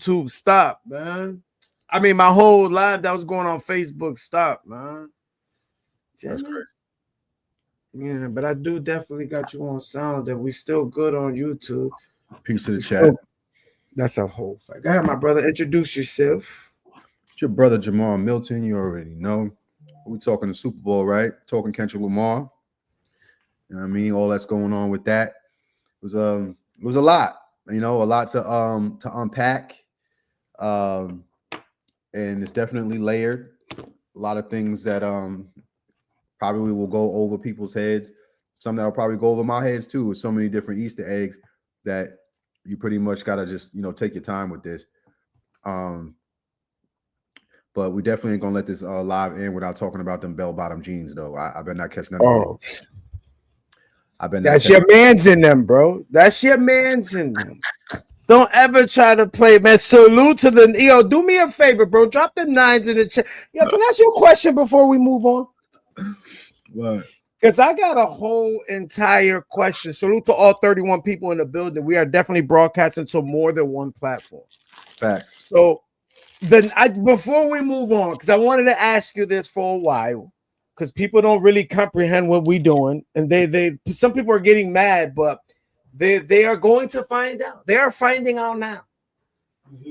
YouTube stopped, man. I mean, my whole live that was going on Facebook stopped, man. That's crazy. Yeah, but I do definitely got you on sound, and we still good on YouTube. Peace to the chat. That's a whole fact. Go ahead, my brother. Introduce yourself. It's your brother Jamal Milton. You already know. We're talking the Super Bowl, right? Talking Kendrick Lamar. You know what I mean? All that's going on with that. It was a lot, a lot to unpack. And it's definitely layered. A lot of things that probably will go over people's heads. Some that'll probably go over my heads too. With so many different Easter eggs that you pretty much gotta just take your time with this. But we definitely ain't gonna let this live end without talking about them bell-bottom jeans, though. I better not catch nothing. Oh, that's your man's in them, bro. That's your man's in them. Don't ever try to play, man. Salute to the do me a favor, bro. Drop the 9s in the chat. Yo, can I ask you a question before we move on? What? Because I got a whole entire question. Salute to all 31 people in the building. We are definitely broadcasting to more than one platform. Facts. So before we move on, because I wanted to ask you this for a while, because people don't really comprehend what we're doing, and some people are getting mad, but they are going to find out. They are finding out now.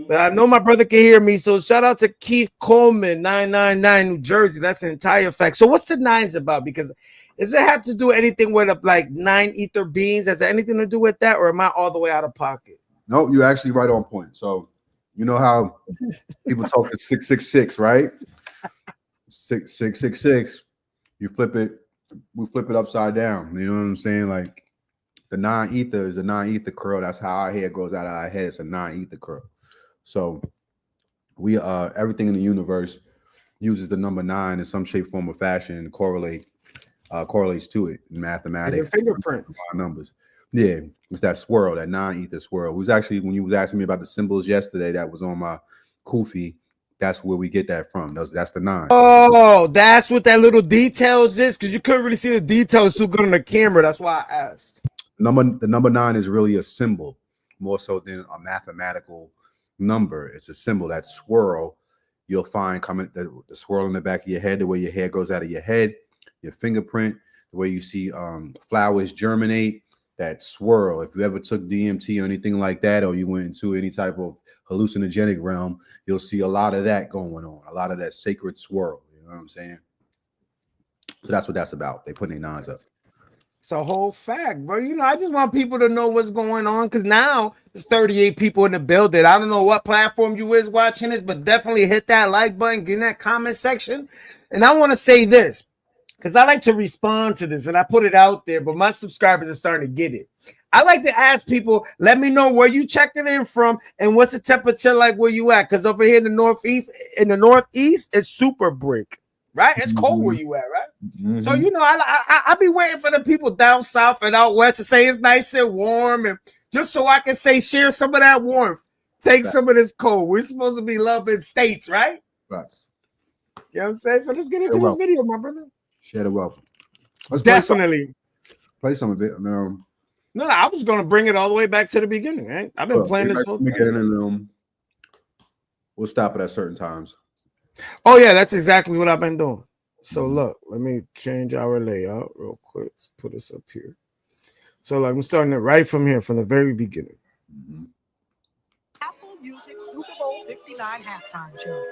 But I know my brother can hear me, so shout out to Keith Coleman, 999 New Jersey. That's an entire fact. So what's the 9s about? Because does it have to do anything with like 9 ether beans? Has it anything to do with that, or am I all the way out of pocket? No, you're actually right on point. So you know how people talk to 666, right? 666. You flip it, we flip it upside down. You know what I'm saying? Like the 9 ether is a 9 ether curl. That's how our hair grows out of our head. It's a 9 ether curl. So we everything in the universe uses the number 9 in some shape, form, or fashion and correlates to it in mathematics. Fingerprints. Numbers. Yeah, it's that swirl, that 9 ether swirl. It was actually when you was asking me about the symbols yesterday, that was on my Kufi. That's where we get that from. That's the 9. Oh, that's what that little details is, because you couldn't really see the details too good on the camera. That's why I asked. The number 9 is really a symbol, more so than a mathematical number. It's a symbol. That swirl you'll find coming the swirl in the back of your head, the way your hair goes out of your head, your fingerprint, the way you see flowers germinate. That swirl. If you ever took DMT or anything like that, or you went into any type of hallucinogenic realm, you'll see a lot of that going on, a lot of that sacred swirl. You know what I'm saying? So that's what that's about. They putting their 9s up. It's a whole fact, bro. I just want people to know what's going on, because now there's 38 people in the building. I don't know what platform you is watching this, but definitely hit that like button, get in that comment section. And I want to say this, because I like to respond to this, and I put it out there, but my subscribers are starting to get it. I like to ask people, let me know where you checking in from and what's the temperature like where you at. Because over here in the northeast, it's super brick, right? It's cold where you at, right? Mm-hmm. So I be waiting for the people down south and out west to say it's nice and warm, and just so I can say share some of that warmth, take some of this cold. We're supposed to be loving states, right? Right. You know what I'm saying? So let's get into this video, my brother. Share the wealth. Let's definitely play some of it. No, I was gonna bring it all the way back to the beginning. Right? I've been playing this whole thing. We'll stop it at certain times. Oh yeah, that's exactly what I've been doing. So look, let me change our layout real quick. Let's put this up here. So like I'm starting it right from here, from the very beginning. Apple Music Super Bowl 59 halftime show.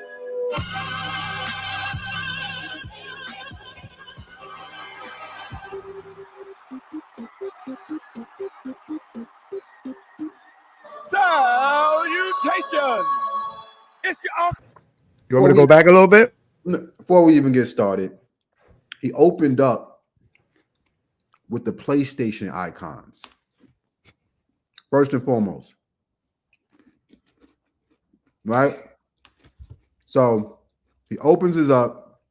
Salutations! It's your You want me to go back a little bit? Before we even get started, he opened up with the PlayStation icons. First and foremost. Right? So he opens his up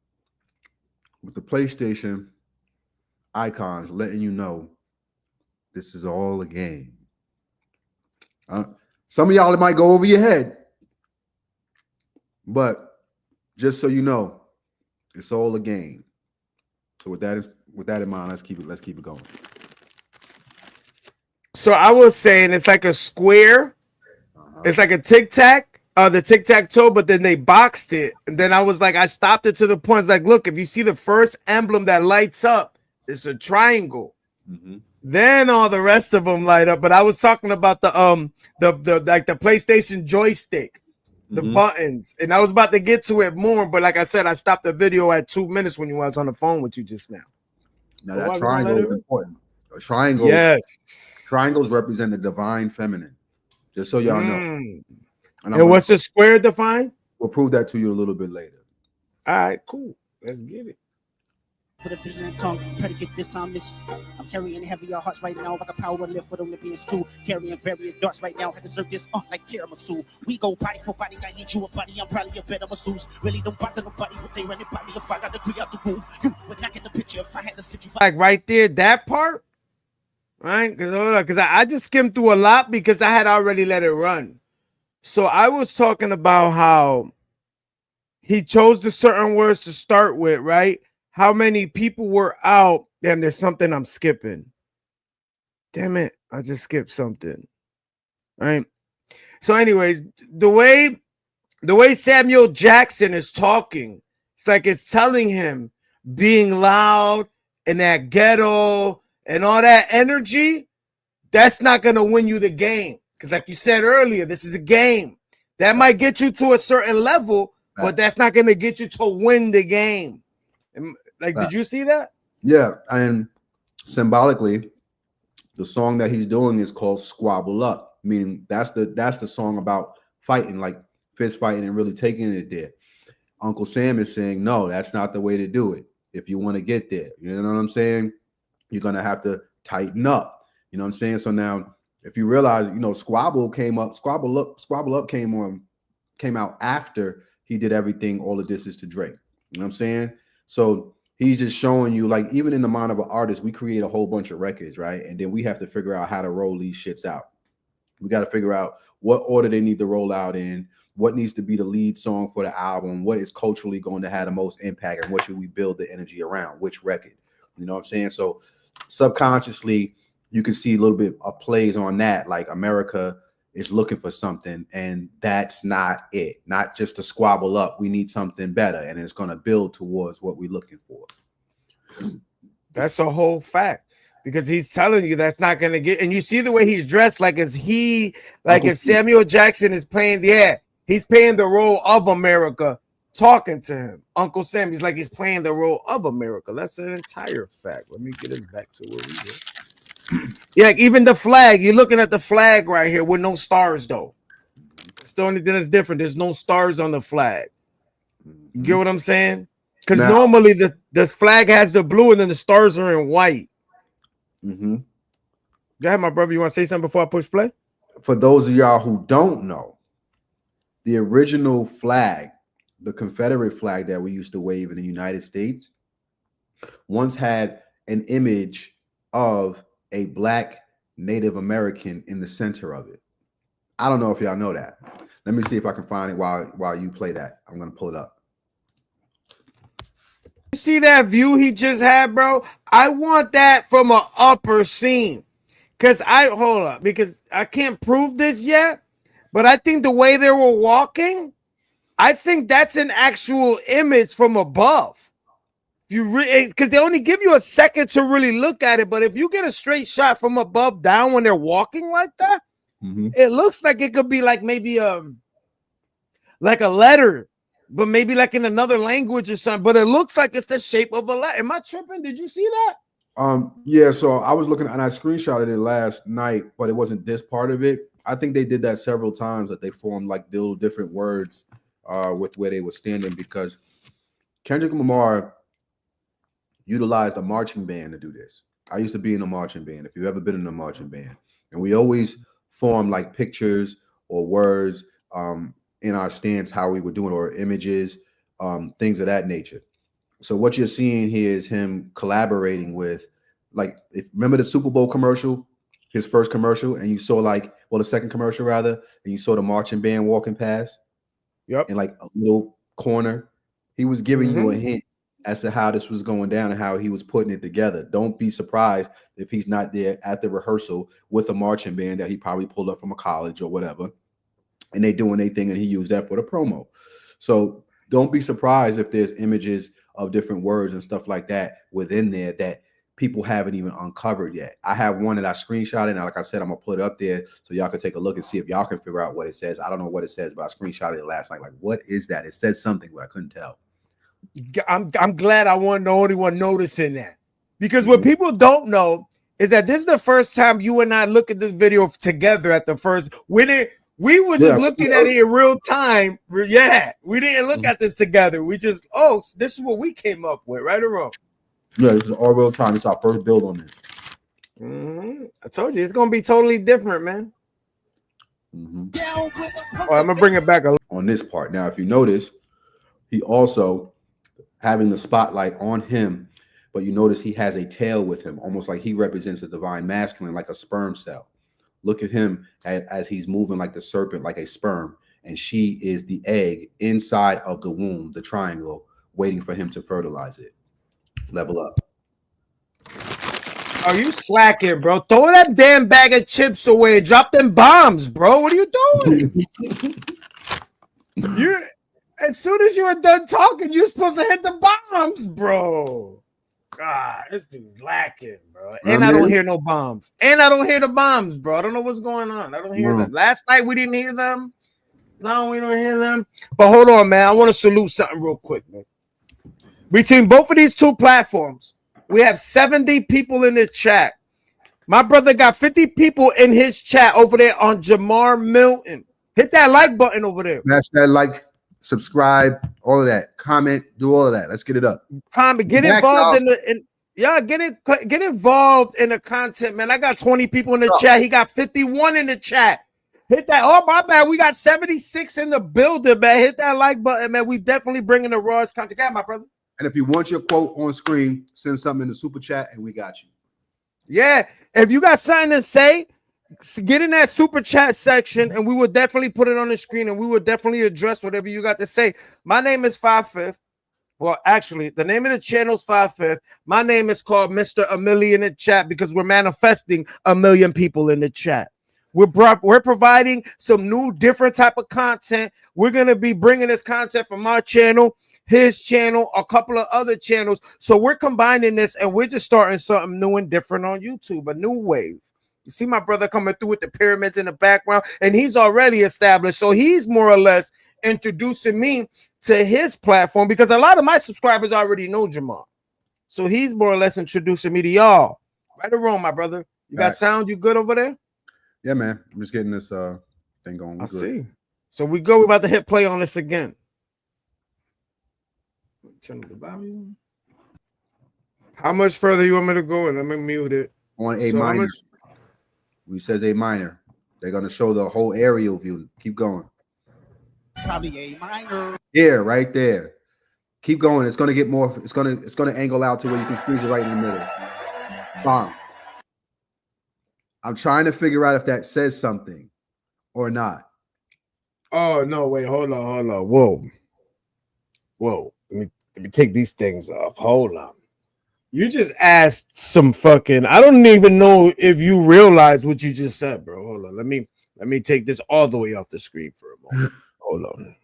with the PlayStation icons, letting you know this is all a game. Some of y'all, it might go over your head, but just so you know, it's all a game. So with that in mind, let's keep it going. So I was saying it's like a square. It's like a tic tac, the tic-tac-toe, but then they boxed it. And then I was like, I stopped it to the point. It's like, look, if you see the first emblem that lights up, it's a triangle. Mm-hmm. Then all the rest of them light up. But I was talking about the like the PlayStation joystick, the buttons, and I was about to get to it more. But like I said, I stopped the video at 2 minutes when you was on the phone with you just now. Now that triangle is important. A triangle, yes. Triangles represent the divine feminine. Just so y'all know. And what's the square define? We'll prove that to you a little bit later. All right, cool. Let's get it. With a vision and tongue, predicate this time is I'm carrying heavier hearts right now, like a power lift with Olympians too. Carrying various darts right now, I deserve this like tiramisu. We go body for body, I need you a body, I'm probably a better masseuse. Really don't bother nobody with they running body if I got to clear out the room. You would not get the picture if I had to sit you like right there, that part, right? Because I just skimmed through a lot because I had already let it run. So I was talking about how he chose the certain words to start with, right? How many people were out, and there's something I'm skipping. Damn it, I just skipped something. Right. So, anyways, the way Samuel Jackson is talking, it's like it's telling him being loud and that ghetto and all that energy, that's not gonna win you the game. Because, like you said earlier, this is a game. That might get you to a certain level, but that's not gonna get you to win the game. Like, did you see that? Yeah, and symbolically, the song that he's doing is called "Squabble Up," meaning that's the song about fighting, like fist fighting and really taking it there. Uncle Sam is saying, no, that's not the way to do it. If you want to get there, you know what I'm saying? You're gonna have to tighten up. You know what I'm saying? So now, if you realize, Squabble Up came out after he did everything. All of this is to Drake. You know what I'm saying? So he's just showing you, like, even in the mind of an artist, we create a whole bunch of records, right? And then we have to figure out how to roll these shits out. We got to figure out what order they need to roll out in, what needs to be the lead song for the album, what is culturally going to have the most impact, and what should we build the energy around, which record. You know what I'm saying? So subconsciously, you can see a little bit of plays on that, like America is looking for something, and that's not it. Not just to squabble up. We need something better, and it's going to build towards what we're looking for. That's a whole fact, because he's telling you that's not going to get. And you see the way he's dressed, like if Samuel Jackson is playing, he's playing the role of America, talking to him. Uncle Sam, he's like he's playing the role of America. That's an entire fact. Let me get us back to where we were. Yeah, even the flag. You're looking at the flag right here with no stars, though. It's the only thing that's different. There's no stars on the flag. You get what I'm saying? Because normally the flag has the blue and then the stars are in white. Mm-hmm. Go ahead, my brother. You want to say something before I push play? For those of y'all who don't know, the original flag, the Confederate flag that we used to wave in the United States, once had an image of a Black Native American in the center of it. I don't know if y'all know that. Let me see if I can find it while you play that. I'm going to pull it up. You see that view he just had, bro? I want that from an upper scene. Because because I can't prove this yet, but I think the way they were walking, I think that's an actual image from above. Because they only give you a second to really look at it, but if you get a straight shot from above down when they're walking like that, it looks like it could be like maybe like a letter, but maybe like in another language or something. But it looks like it's the shape of a letter. Am I tripping? Did you see that? Yeah. So I was looking and I screenshotted it last night, but it wasn't this part of it. I think they did that several times, that they formed like little different words with where they were standing, because Kendrick Lamar utilized a marching band to do this. I used to be in a marching band, if you've ever been in a marching band. And we always form like pictures or words in our stance, how we were doing, or images, things of that nature. So what you're seeing here is him collaborating with, like, remember the Super Bowl commercial, his first commercial, and you saw the second commercial rather, and you saw the marching band walking past. Yep. In like a little corner. He was giving you a hint as to how this was going down and how he was putting it together. Don't be surprised if he's not there at the rehearsal with a marching band that he probably pulled up from a college or whatever. and they doing their thing, and he used that for the promo. So don't be surprised if there's images of different words and stuff like that within there that people haven't even uncovered yet. I have one that I screenshotted, and like I said, I'm gonna put it up there so y'all can take a look and see if y'all can figure out what it says. I don't know what it says, but I screenshotted it last night. Like, what is that? It says something, but I couldn't tell. I'm glad I wasn't the only one noticing that, because what people don't know is that this is the first time you and I look at this video together at the first when it. We were just looking at it in real time. Yeah, we didn't look at this together. We just, this is what we came up with, right or wrong? Yeah, this is all real time. It's our first build on this. I told you it's gonna be totally different, man. I'm gonna bring it back on this part. Now, if you notice, he also having the spotlight on him, but you notice he has a tail with him, almost like he represents the divine masculine, like a sperm cell. Look at him as he's moving like the serpent, like a sperm, and she is the egg inside of the womb, the triangle, waiting for him to fertilize it. Level up. Are you slacking, bro? Throw that damn bag of chips away. Drop them bombs, bro. What are you doing? As soon as you were done talking, you're supposed to hit the bombs, bro. God, this dude's lacking, bro. And I don't hear no bombs. And I don't hear the bombs, bro. I don't know what's going on. I don't hear them. Last night we didn't hear them. No, we don't hear them. But hold on, man. I want to salute something real quick, man. Between both of these two platforms, we have 70 people in the chat. My brother got 50 people in his chat over there on Jamar Milton. Hit that like button over there. Smash that like, subscribe, all of that. Comment, do all of that. Let's get it up. Comment, get involved get involved in the content, man. I got 20 people in the chat. He got 51 in the chat. Hit that. Oh, my bad. We got 76 in the building, man. Hit that like button, man. We definitely bringing the rawest content. Got my brother. And if you want your quote on screen, send something in the super chat and we got you. Yeah. If you got something to say, get in that super chat section and we will definitely put it on the screen and we will definitely address whatever you got to say. My name is 5'5". Well, actually, the name of the channel is 5'5". My name is called Mr. A Million in the chat because we're manifesting 1 million people in the chat. We're providing some new, different type of content. We're going to be bringing this content from our channel, his channel, a couple of other channels. So we're combining this and we're just starting something new and different on YouTube, a new wave. You see my brother coming through with the pyramids in the background, and he's already established. So he's more or less introducing me to his platform because a lot of my subscribers already know Jamar. So he's more or less introducing me to y'all. Right or wrong, my brother? You got sound? You good over there? Yeah, man. I'm just getting this thing going. I see. So we go. We're about to hit play on this again. Turn the volume. How much further you want me to go? And let me mute it. On A minor. When he says A minor, they're gonna show the whole aerial view. Keep going. Probably A minor. Yeah, right there. Keep going. It's gonna get more. It's gonna angle out to where you can squeeze it right in the middle. Bomb. I'm trying to figure out if that says something or not. Oh no! Wait, hold on. Whoa. Let me take these things off. Hold on. You just asked some fucking. I don't even know if you realize what you just said, bro. Hold on. Let me take this all the way off the screen for a moment. Hold on.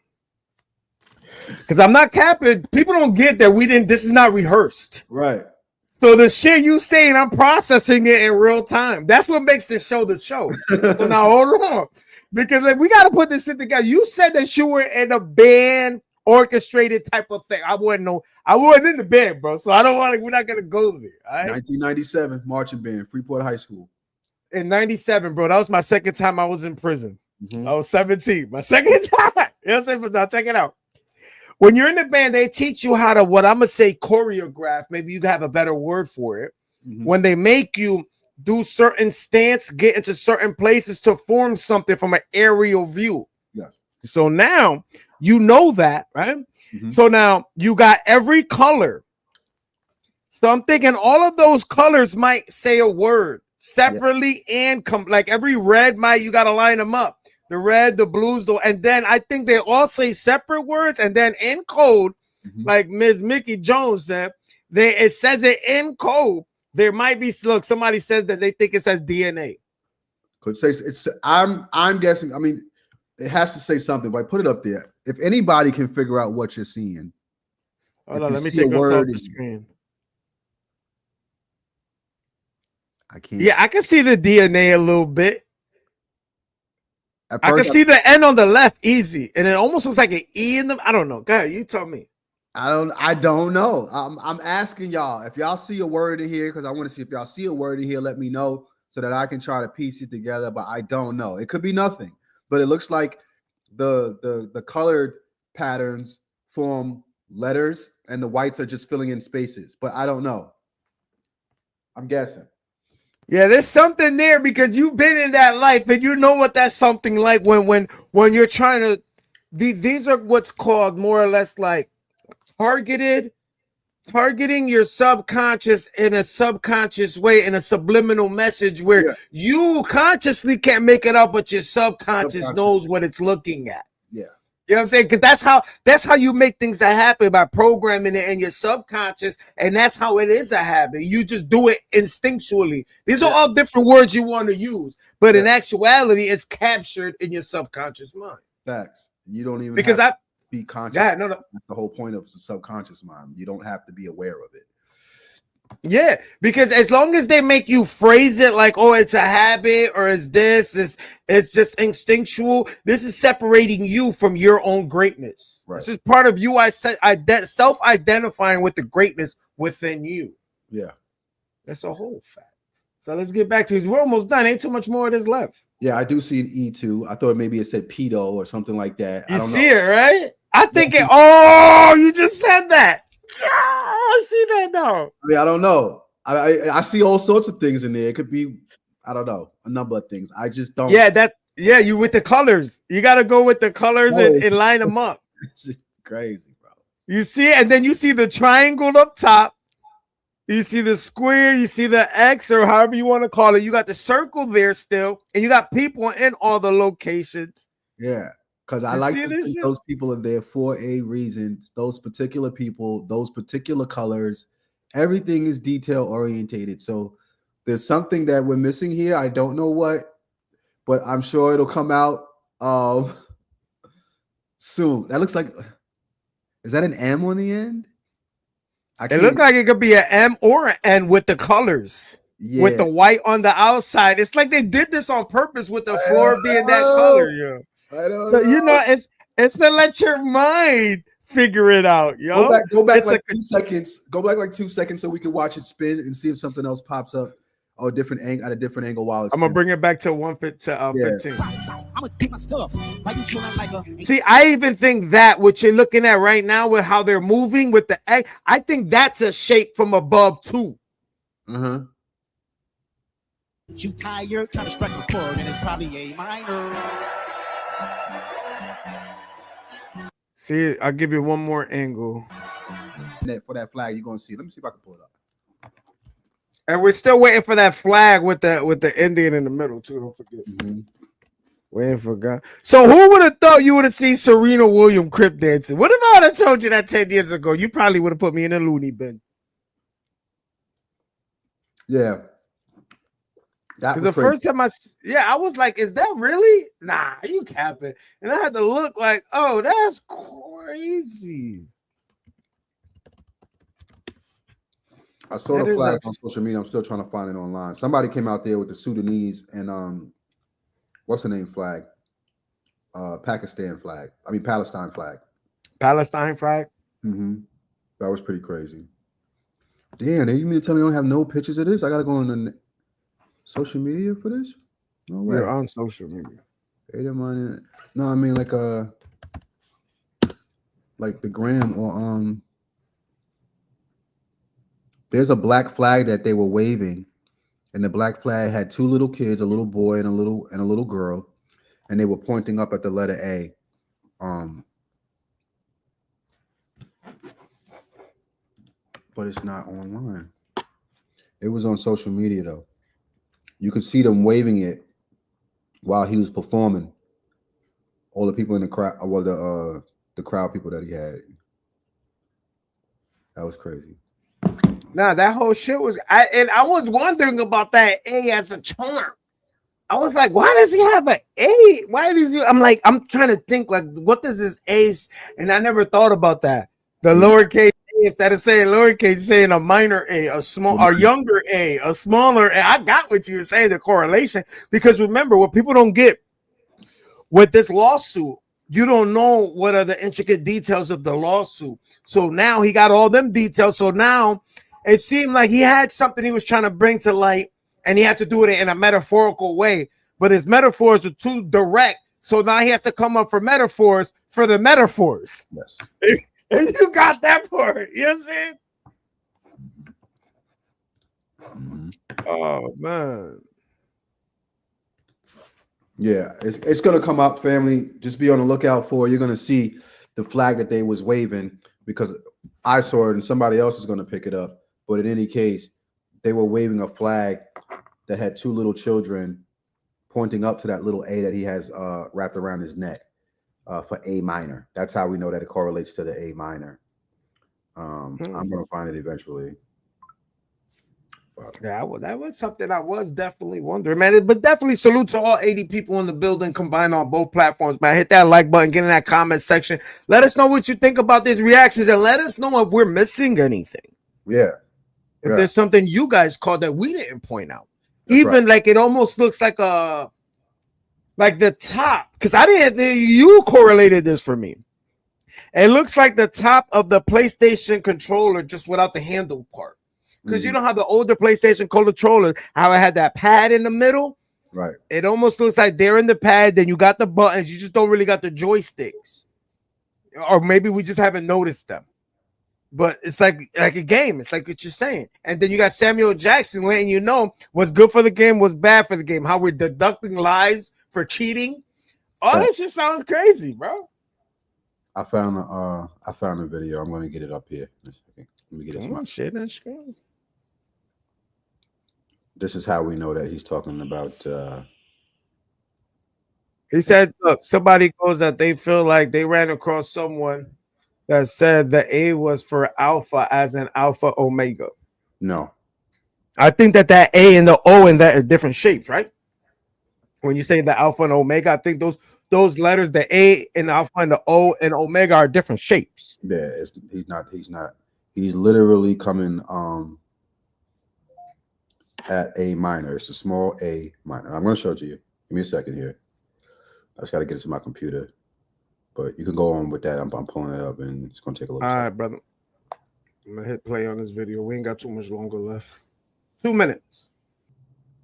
Because I'm not capping. People don't get that we didn't. This is not rehearsed. Right. So the shit you saying, I'm processing it in real time. That's what makes this show the show. So now hold on. Because we got to put this shit together. You said that you were in a band orchestrated type of thing. I wasn't in the band, bro. So I don't want to, we're not going to go there. All right? 1997 marching band, Freeport High School. In 97, bro. That was my second time I was in prison. I was 17. My second time. You know what I'm saying? But now check it out. When you're in the band, they teach you how to, what I'm going to say, choreograph. Maybe you have a better word for it. When they make you do certain stance, get into certain places to form something from an aerial view. Yeah. So now you know that, right? So now you got every color. So I'm thinking all of those colors might say a word separately and like every red you got to line them up. The red, the blues, and then I think they all say separate words, and then in code, like Ms. Mickey Jones said, it says it in code. There might be somebody says that they think it says DNA. Could say it's. I'm guessing. I mean, It has to say something, but put it up there. If anybody can figure out what you're seeing, Hold if on, you let me see a take us off word the in- screen. I can't. Yeah, I can see the DNA a little bit. At I can first, see the N on the left easy, and it almost looks like an E in them. I don't know. Go ahead, you tell me. I don't know. I'm asking y'all if y'all see a word in here, because I want to see if y'all see a word in here. Let me know so that I can try to piece it together. But I don't know. It could be nothing. But it looks like the colored patterns form letters, and the whites are just filling in spaces. But I don't know. I'm guessing. Yeah, there's something there because you've been in that life and you know what that's something like when you're trying to. These are what's called more or less like targeting your subconscious in a subconscious way, in a subliminal message where Yeah. you consciously can't make it up, but your subconscious knows what it's looking at. Yeah. You know what I'm saying? Because that's how you make things that happen, by programming it in your subconscious, and that's how it is a habit. You just do it instinctually. These are all different words you want to use, but in actuality, it's captured in your subconscious mind. Facts. You don't even Because have to be conscious. Yeah, no. That's the whole point of the subconscious mind. You don't have to be aware of it. Yeah, because as long as they make you phrase it like, oh, it's a habit, or it's just instinctual, this is separating you from your own greatness. Right. This is part of you. I said, self-identifying with the greatness within you. Yeah. That's a whole fact. So let's get back to this. We're almost done. Ain't too much more of this left. Yeah, I do see an E2. I thought maybe it said pedo or something like that. You I don't see know. it, right? I think it. Oh, you just said that. Yeah, I see that now. I mean, I don't know. I see all sorts of things in there. It could be, I don't know, a number of things. I just don't. Yeah, you with the colors. You got to go with the colors and line them up. It's just crazy, bro. You see it, and then you see the triangle up top. You see the square, you see the X, or however you want to call it. You got the circle there still, and you got people in all the locations. Yeah, because I You like see to this think shit? those people are there for a reason. Those particular people, those particular colors, everything is detail orientated. So there's something that we're missing here. I don't know what, but I'm sure it'll come out soon. That looks like, is that an M on the end? It looked like it could be an M or an N with the colors. Yeah. With the white on the outside. It's like they did this on purpose with the floor being that color, yo. I don't So, know. you know, it's to let your mind figure it out, yo. Go back It's like 2 seconds. Go back like 2 seconds so we can watch it spin and see if something else pops up or at a different angle while it's. I'm gonna bring it back to 15. I'ma do my stuff. Why you chilling like a? See, I even think that what you're looking at right now with how they're moving with the egg, I think that's a shape from above too. Uh-huh. You tired, trying to strike a chord, and it's probably A minor. See, I'll give you one more angle. For that flag, you're gonna see. Let me see if I can pull it up. And we're still waiting for that flag with the Indian in the middle too. Don't forget. Mm-hmm. Waiting for God. So who would have thought you would have seen Serena Williams crip dancing? What if I would have told you that 10 years ago? You probably would have put me in a loony bin. Yeah. Because the first time I was like, is that really? Nah, you capping. And I had to look like, oh, that's crazy. I saw the flag on social media. I'm still trying to find it online. Somebody came out there with the Sudanese and what's the name flag? Pakistan flag. I mean Palestine flag. Palestine flag? Mm-hmm. That was pretty crazy. Damn, you mean to tell me you don't have no pictures of this? I gotta go on the social media for this? No way. You're on social media. No, I mean like the gram or there's a black flag that they were waving, and the black flag had two little kids, a little boy and a little girl, and they were pointing up at the letter A. But it's not online. It was on social media though. You could see them waving it while he was performing. All the people in the crowd, well, the crowd people that he had. That was crazy. Nah, that whole shit was. I was wondering about that A as a charm. I was like, why does he have an A? Why does he? I'm like, I'm trying to think, like, what does this ace? And I never thought about that. The lowercase a, instead of saying lowercase, saying a minor a, a younger a smaller a. I got what you were saying, the correlation. Because remember, what people don't get with this lawsuit, you don't know what are the intricate details of the lawsuit. So now he got all them details. So now it seemed like he had something he was trying to bring to light, and he had to do it in a metaphorical way. But his metaphors were too direct. So now he has to come up for metaphors for the metaphors. Yes. And you got that part. You know what I'm saying? Mm-hmm. Oh, man. Yeah, it's gonna come up, family. Just be on the lookout for it. You're gonna see the flag that they was waving, because I saw it and somebody else is gonna pick it up. But in any case, they were waving a flag that had two little children pointing up to that little A that he has wrapped around his neck for A minor. That's how we know that it correlates to the A minor. I'm gonna find it eventually. Yeah, that was something I was definitely wondering, man. But definitely salute to all 80 people in the building combined on both platforms, man. Hit that like button, get in that comment section. Let us know what you think about these reactions, and let us know if we're missing anything. Yeah. If there's something you guys caught that we didn't point out. That's even right. like it almost looks like the top, because I didn't think you correlated this for me. It looks like the top of the PlayStation controller, just without the handle part. Because you know how the older PlayStation controller, how it had that pad in the middle? Right. It almost looks like they're in the pad, then you got the buttons, you just don't really got the joysticks. Or maybe we just haven't noticed them. But it's like a game. It's like what you're saying. And then you got Samuel Jackson letting you know what's good for the game, what's bad for the game, how we're deducting lives for cheating. All that shit sounds crazy, bro. I found a video. I'm gonna get it up here. Let me get it. Shit, that's good. This is how we know that he's talking about. He said, look, somebody goes that they feel like they ran across someone that said the A was for alpha as in alpha omega. No. I think that A and the O and that are different shapes, right? When you say the alpha and omega, I think those letters, the A and the alpha and the O and omega, are different shapes. Yeah, he's not. He's literally coming at A minor. It's a small A minor. I'm going to show it to you. Give me a second here. I just got to get it to my computer. But you can go on with that. I'm pulling it up, and it's going to take a little All time. right, brother. I'm going to hit play on this video. We ain't got too much longer left. 2 minutes.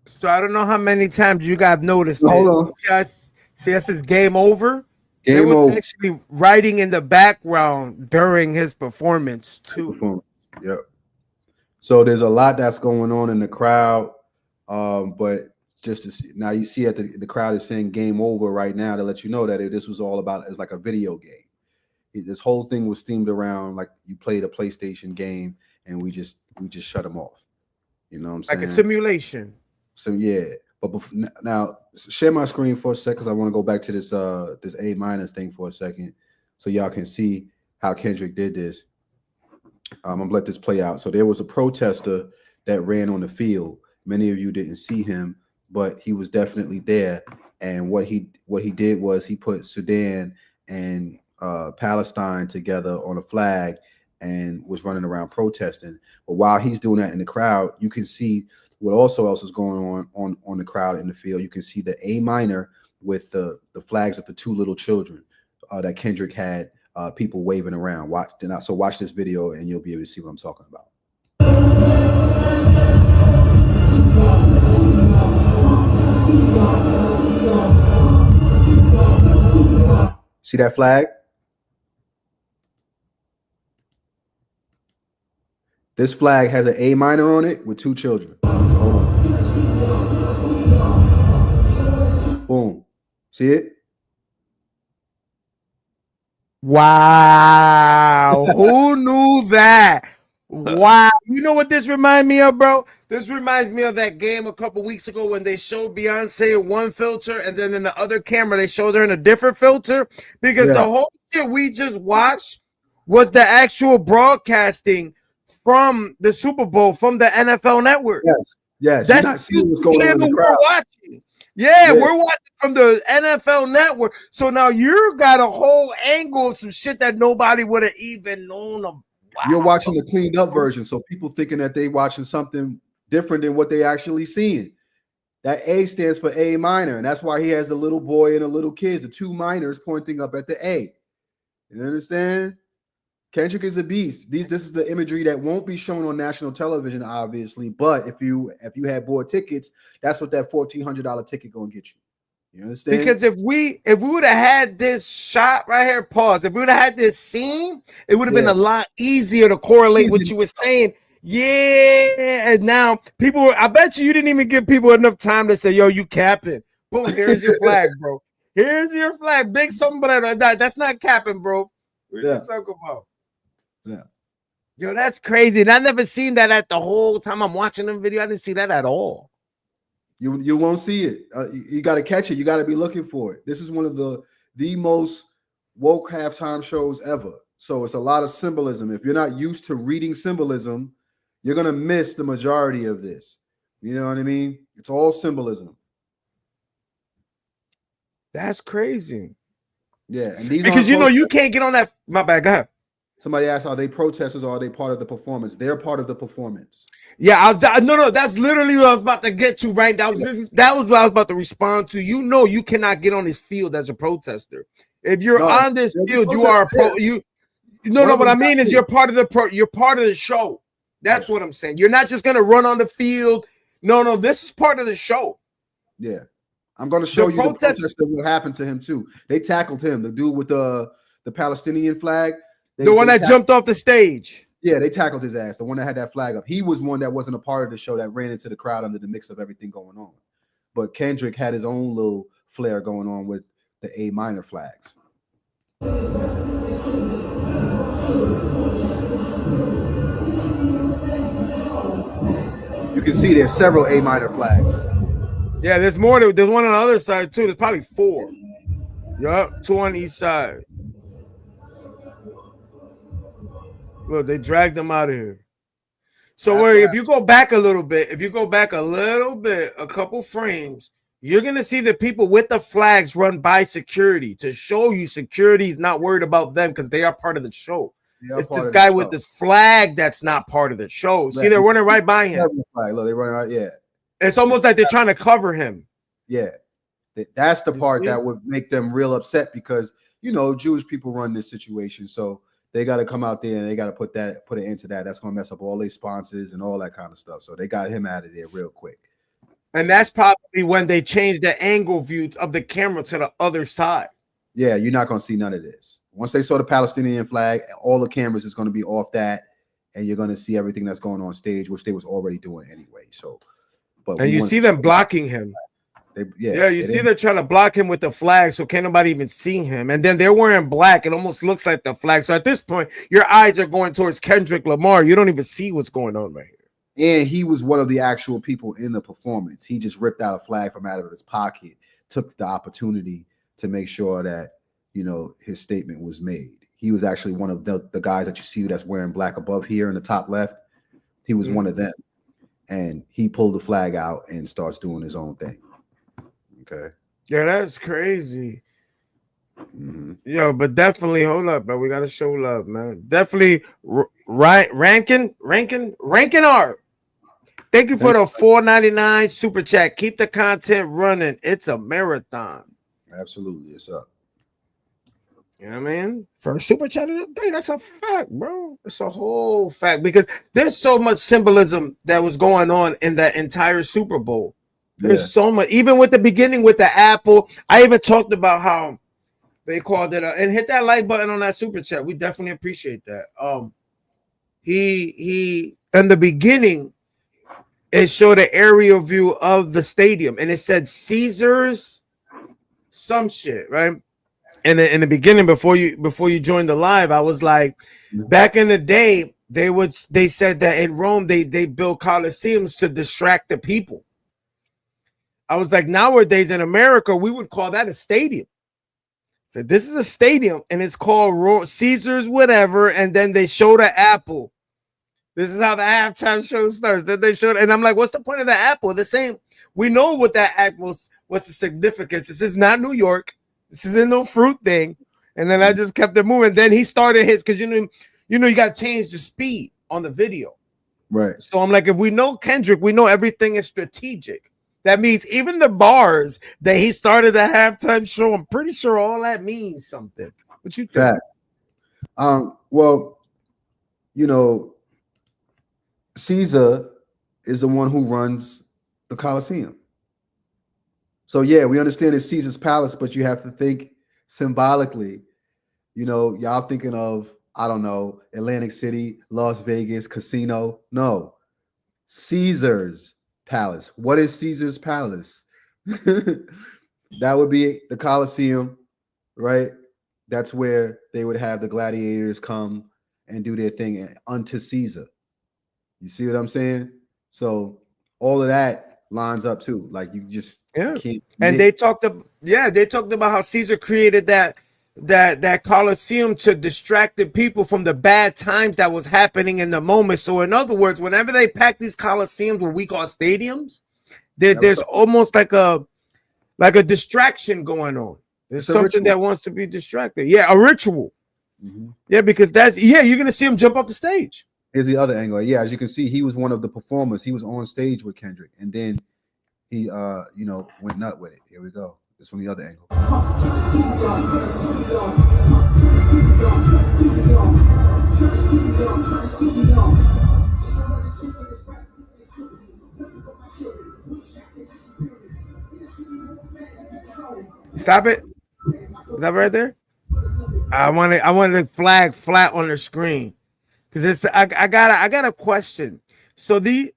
So I don't know how many times you guys noticed Hold it. on. See, I said game over. Game was over. Actually writing in the background during his performance too. Yep. So there's a lot that's going on in the crowd, but just to see, now you see that the crowd is saying game over right now to let you know that this was all about, it's like a video game. This whole thing was themed around like you played a PlayStation game and we just shut them off. You know what I'm saying? Like a simulation. So yeah, but now share my screen for a second because I want to go back to this this A minus thing for a second, so y'all can see how Kendrick did this. I'm gonna let this play out. So there was a protester that ran on the field. Many of you didn't see him, but he was definitely there. And what he did was he put Sudan and Palestine together on a flag and was running around protesting. But while he's doing that in the crowd, you can see what also else is going on the crowd in the field. You can see the A minor with the flags of the two little children that Kendrick had people waving around. Watch this video and you'll be able to see what I'm talking about. See that flag? This flag has an A minor on it with two children. Boom. See it? Wow. Who knew that? Wow. You know what this reminds me of, bro? This reminds me of that game a couple weeks ago when they showed Beyonce in one filter and then in the other camera they showed her in a different filter, because the whole shit we just watched was the actual broadcasting from the Super Bowl from the NFL Network. Yes. That's not seeing what's going on in the we're crowd. watching. Yeah, we're watching from the NFL Network. So now you got a whole angle of some shit that nobody would have even known about. Wow. You're watching the cleaned up version, so people thinking that they watching something different than what they actually seeing. That A stands for A minor, and that's why he has the little boy and the little kids, the two minors pointing up at the A. You understand? Kendrick is a beast. This is the imagery that won't be shown on national television, obviously. But if you had bought tickets, that's what that $1,400 ticket gonna get you. You understand? Because if we would have had this shot right here, pause. If we would have had this scene, it would have been a lot easier to correlate what you were saying. Yeah, and now people, I bet you didn't even give people enough time to say, yo, you capping. Boom, here's your flag, bro. Here's your flag. Big something, but that's not capping, bro. What you talking about? Yeah. Yo, that's crazy. And I never seen that at the whole time I'm watching the video. I didn't see that at all. You won't see it. You got to catch it. You got to be looking for it. This is one of the most woke halftime shows ever. So it's a lot of symbolism. If you're not used to reading symbolism, you're going to miss the majority of this. You know what I mean? It's all symbolism. That's crazy. Yeah. And these because you can't get on that. My bad. Go ahead. Somebody asked, are they protesters or are they part of the performance? They're part of the performance. Yeah, no, that's literally what I was about to get to right now. That was what I was about to respond to. You cannot get on this field as a protester. If you're on this field, you are a pro. What I mean is you're part of the show. That's what I'm saying. You're not just gonna run on the field. No, this is part of the show. Yeah. I'm gonna show you the protester what happened to him too. They tackled him, the dude with the Palestinian flag. The one that jumped off the stage. Yeah, they tackled his ass. The one that had that flag up. He was one that wasn't a part of the show that ran into the crowd under the mix of everything going on. But Kendrick had his own little flair going on with the A minor flags. You can see there's several A minor flags. Yeah, there's more. There's one on the other side too. There's probably 4. Yup, 2 on each side. Look, they dragged them out of here. So if you go back a little bit, a couple frames, you're going to see the people with the flags run by security to show you security is not worried about them because they are part of the show. It's this guy with this flag that's not part of the show. Right. See, they're running right by him. Look, they're running right. Yeah. It's almost like they're trying to cover him. Yeah. That's the part that would make them real upset because, Jewish people run this situation. So they got to come out there and they got to put an end to that. That's going to mess up all their sponsors and all that kind of stuff. So they got him out of there real quick. And that's probably when they changed the angle view of the camera to the other side. Yeah, you're not going to see none of this. Once they saw the Palestinian flag, all the cameras is going to be off that, and you're going to see everything that's going on stage, which they was already doing anyway. So, and you see them blocking him. You see they're trying to block him with the flag, so can't nobody even see him. And then they're wearing black. It almost looks like the flag. So at this point, your eyes are going towards Kendrick Lamar. You don't even see what's going on right here. And he was one of the actual people in the performance. He just ripped out a flag from out of his pocket, took the opportunity to make sure that, his statement was made. He was actually one of the guys that you see that's wearing black above here in the top left. He was one of them. And he pulled the flag out and starts doing his own thing. Okay. Yeah, that's crazy. Mm-hmm. Yo, but definitely hold up, bro. We gotta show love, man. Definitely ranking R. Thank you for the $4.99 super chat. Keep the content running. It's a marathon. Absolutely, it's up. You know what I mean? First super chat of the day. That's a fact, bro. It's a whole fact because there's so much symbolism that was going on in that entire Super Bowl. There's so much, even with the beginning with the apple. I even talked about how they called it and hit that like button on that super chat. We definitely appreciate that. He in the beginning, it showed an aerial view of the stadium and it said Caesars some shit, right? And in the beginning, before you joined the live, I was like, back in the day, they said that in Rome they built coliseums to distract the people. I was like, nowadays in America, we would call that a stadium. So this is a stadium, and it's called Caesars whatever, and then they show the apple. This is how the halftime show starts. Then they showed, and I'm like, what's the point of the apple? The same. We know what that act was. What's the significance? This is not New York. This isn't no fruit thing. And then I just kept it moving. Then he started his because you got to change the speed on the video. Right. So I'm like, if we know Kendrick, we know everything is strategic. That means even the bars that he started the halftime show, I'm pretty sure all that means something. What you think? Fact. Well, Caesar is the one who runs the Coliseum. So yeah, we understand it's Caesar's palace, but you have to think symbolically. Y'all thinking of, I don't know, Atlantic City, Las Vegas, casino. No, Caesar's palace. What is Caesar's palace? That would be the Coliseum, right? That's where they would have the gladiators come and do their thing unto Caesar. You see what I'm saying? So all of that lines up too. Like you just can't. And they talked about how Caesar created that Coliseum to distract the people from the bad times that was happening in the moment. So in other words, whenever they pack these Coliseums, what we call stadiums, there's almost like a distraction going on. There's something that wants to be distracted. Yeah, a ritual. Mm-hmm. Yeah, because you're gonna see him jump off the stage. Here's the other angle. Yeah, as you can see, he was one of the performers. He was on stage with Kendrick, and then he went nut with it. Here we go. It's from the other angle. Stop it. Is that right there? I wanted the flag flat on the screen because it's I got a question. So he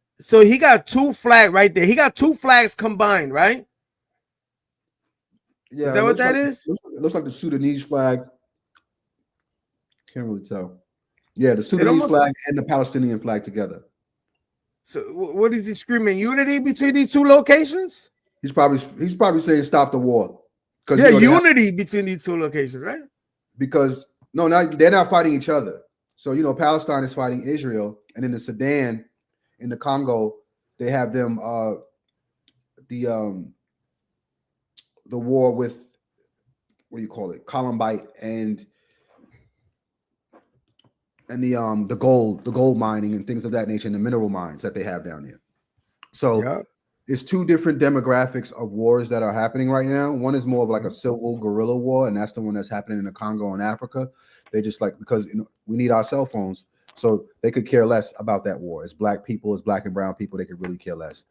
got two flags right there. He got two flags combined, right? Yeah, is that what that is? It looks like the Sudanese flag. Can't really tell. Yeah, the Sudanese flag and the Palestinian flag together. So what is he screaming? Unity between these two locations? He's probably saying stop the war. Yeah, unity between these two locations, right? Because they're not fighting each other. So Palestine is fighting Israel, and in the Sudan, in the Congo, they have them the war with, what do you call it, Columbite and the gold mining and things of that nature, and the mineral mines that they have down there. So it's two different demographics of wars that are happening right now. One is more of like a civil guerrilla war, and that's the one that's happening in the Congo and Africa. They just because we need our cell phones, so they could care less about that war. As black people, as black and brown people, they could really care less.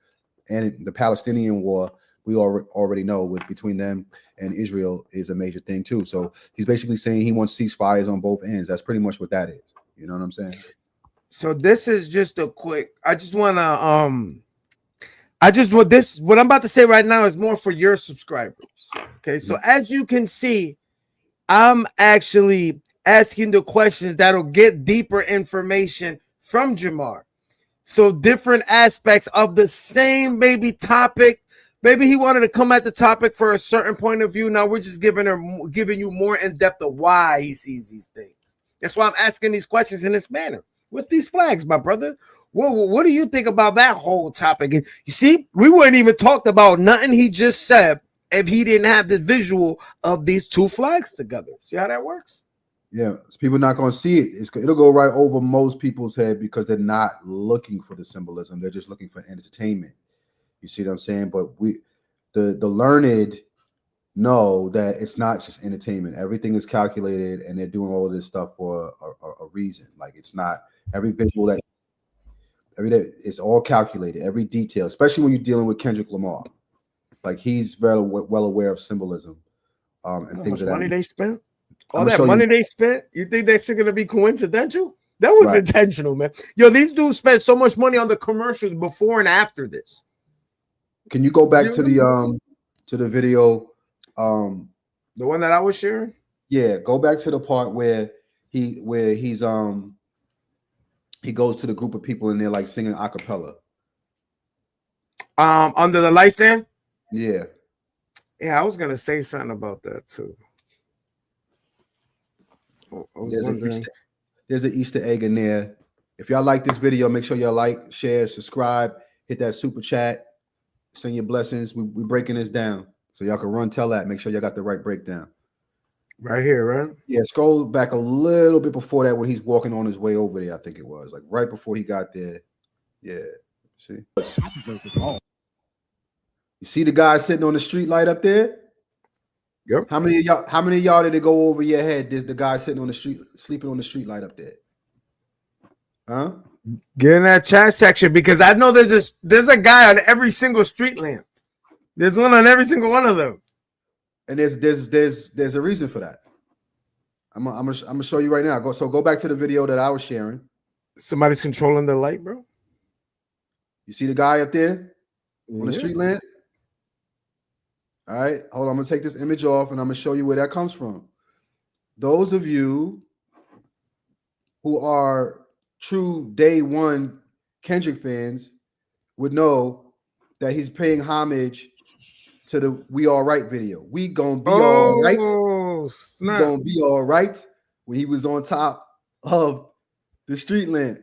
And the Palestinian war, we already know between them and Israel is a major thing too. So he's basically saying he wants ceasefires on both ends. That's pretty much what that is. You know what I'm saying? So this is just a quick. What I'm about to say right now is more for your subscribers. Okay, so as you can see, I'm actually asking the questions that'll get deeper information from Jamar. So different aspects of the same maybe topic. Maybe he wanted to come at the topic for a certain point of view. Now we're just giving you more in depth of why he sees these things. That's why I'm asking these questions in this manner. What's these flags, my brother? What do you think about that whole topic? And you see, we wouldn't even talked about nothing he just said if he didn't have the visual of these two flags together. See how that works? Yeah, people not going to see it. It'll go right over most people's head because they're not looking for the symbolism. They're just looking for entertainment. You see what I'm saying? But the learned know that it's not just entertainment. Everything is calculated, and they're doing all of this stuff for a reason. Like it's not every visual it's all calculated, every detail, especially when you're dealing with Kendrick Lamar. Like he's very well aware of symbolism and things of that. Money they spent? All that money they spent? You think that shit gonna be coincidental? That was intentional, man. Yo, these dudes spent so much money on the commercials before and after this. Can you go back to the video? The one that I was sharing? Yeah, go back to the part where he goes to the group of people and they're like singing a cappella. Under the light stand? Yeah. Yeah, I was gonna say something about that too. There's an Easter egg in there. If y'all like this video, make sure y'all like, share, subscribe, hit that super chat. Send your blessings. We breaking this down so y'all can run. Tell that. Make sure y'all got the right breakdown. Right here, right? Yeah, scroll back a little bit before that when he's walking on his way over there. I think it was like right before he got there. Yeah. See? You see the guy sitting on the street light up there? Yep. How many of y'all did it go over your head? There's the guy sitting on the street, sleeping on the street light up there. Huh? Get in that chat section because I know there's a guy on every single street lamp. There's one on every single one of them. And there's a reason for that. I'm gonna show you right now. Go back to the video that I was sharing. Somebody's controlling the light, bro. You see the guy up there on the street lamp? All right, hold on. I'm gonna take this image off and I'm gonna show you where that comes from. Those of you who are true day one Kendrick fans would know that he's paying homage to the "We All Right" video. We gonna be all right. Snap. We gonna be all right when he was on top of the street lamp.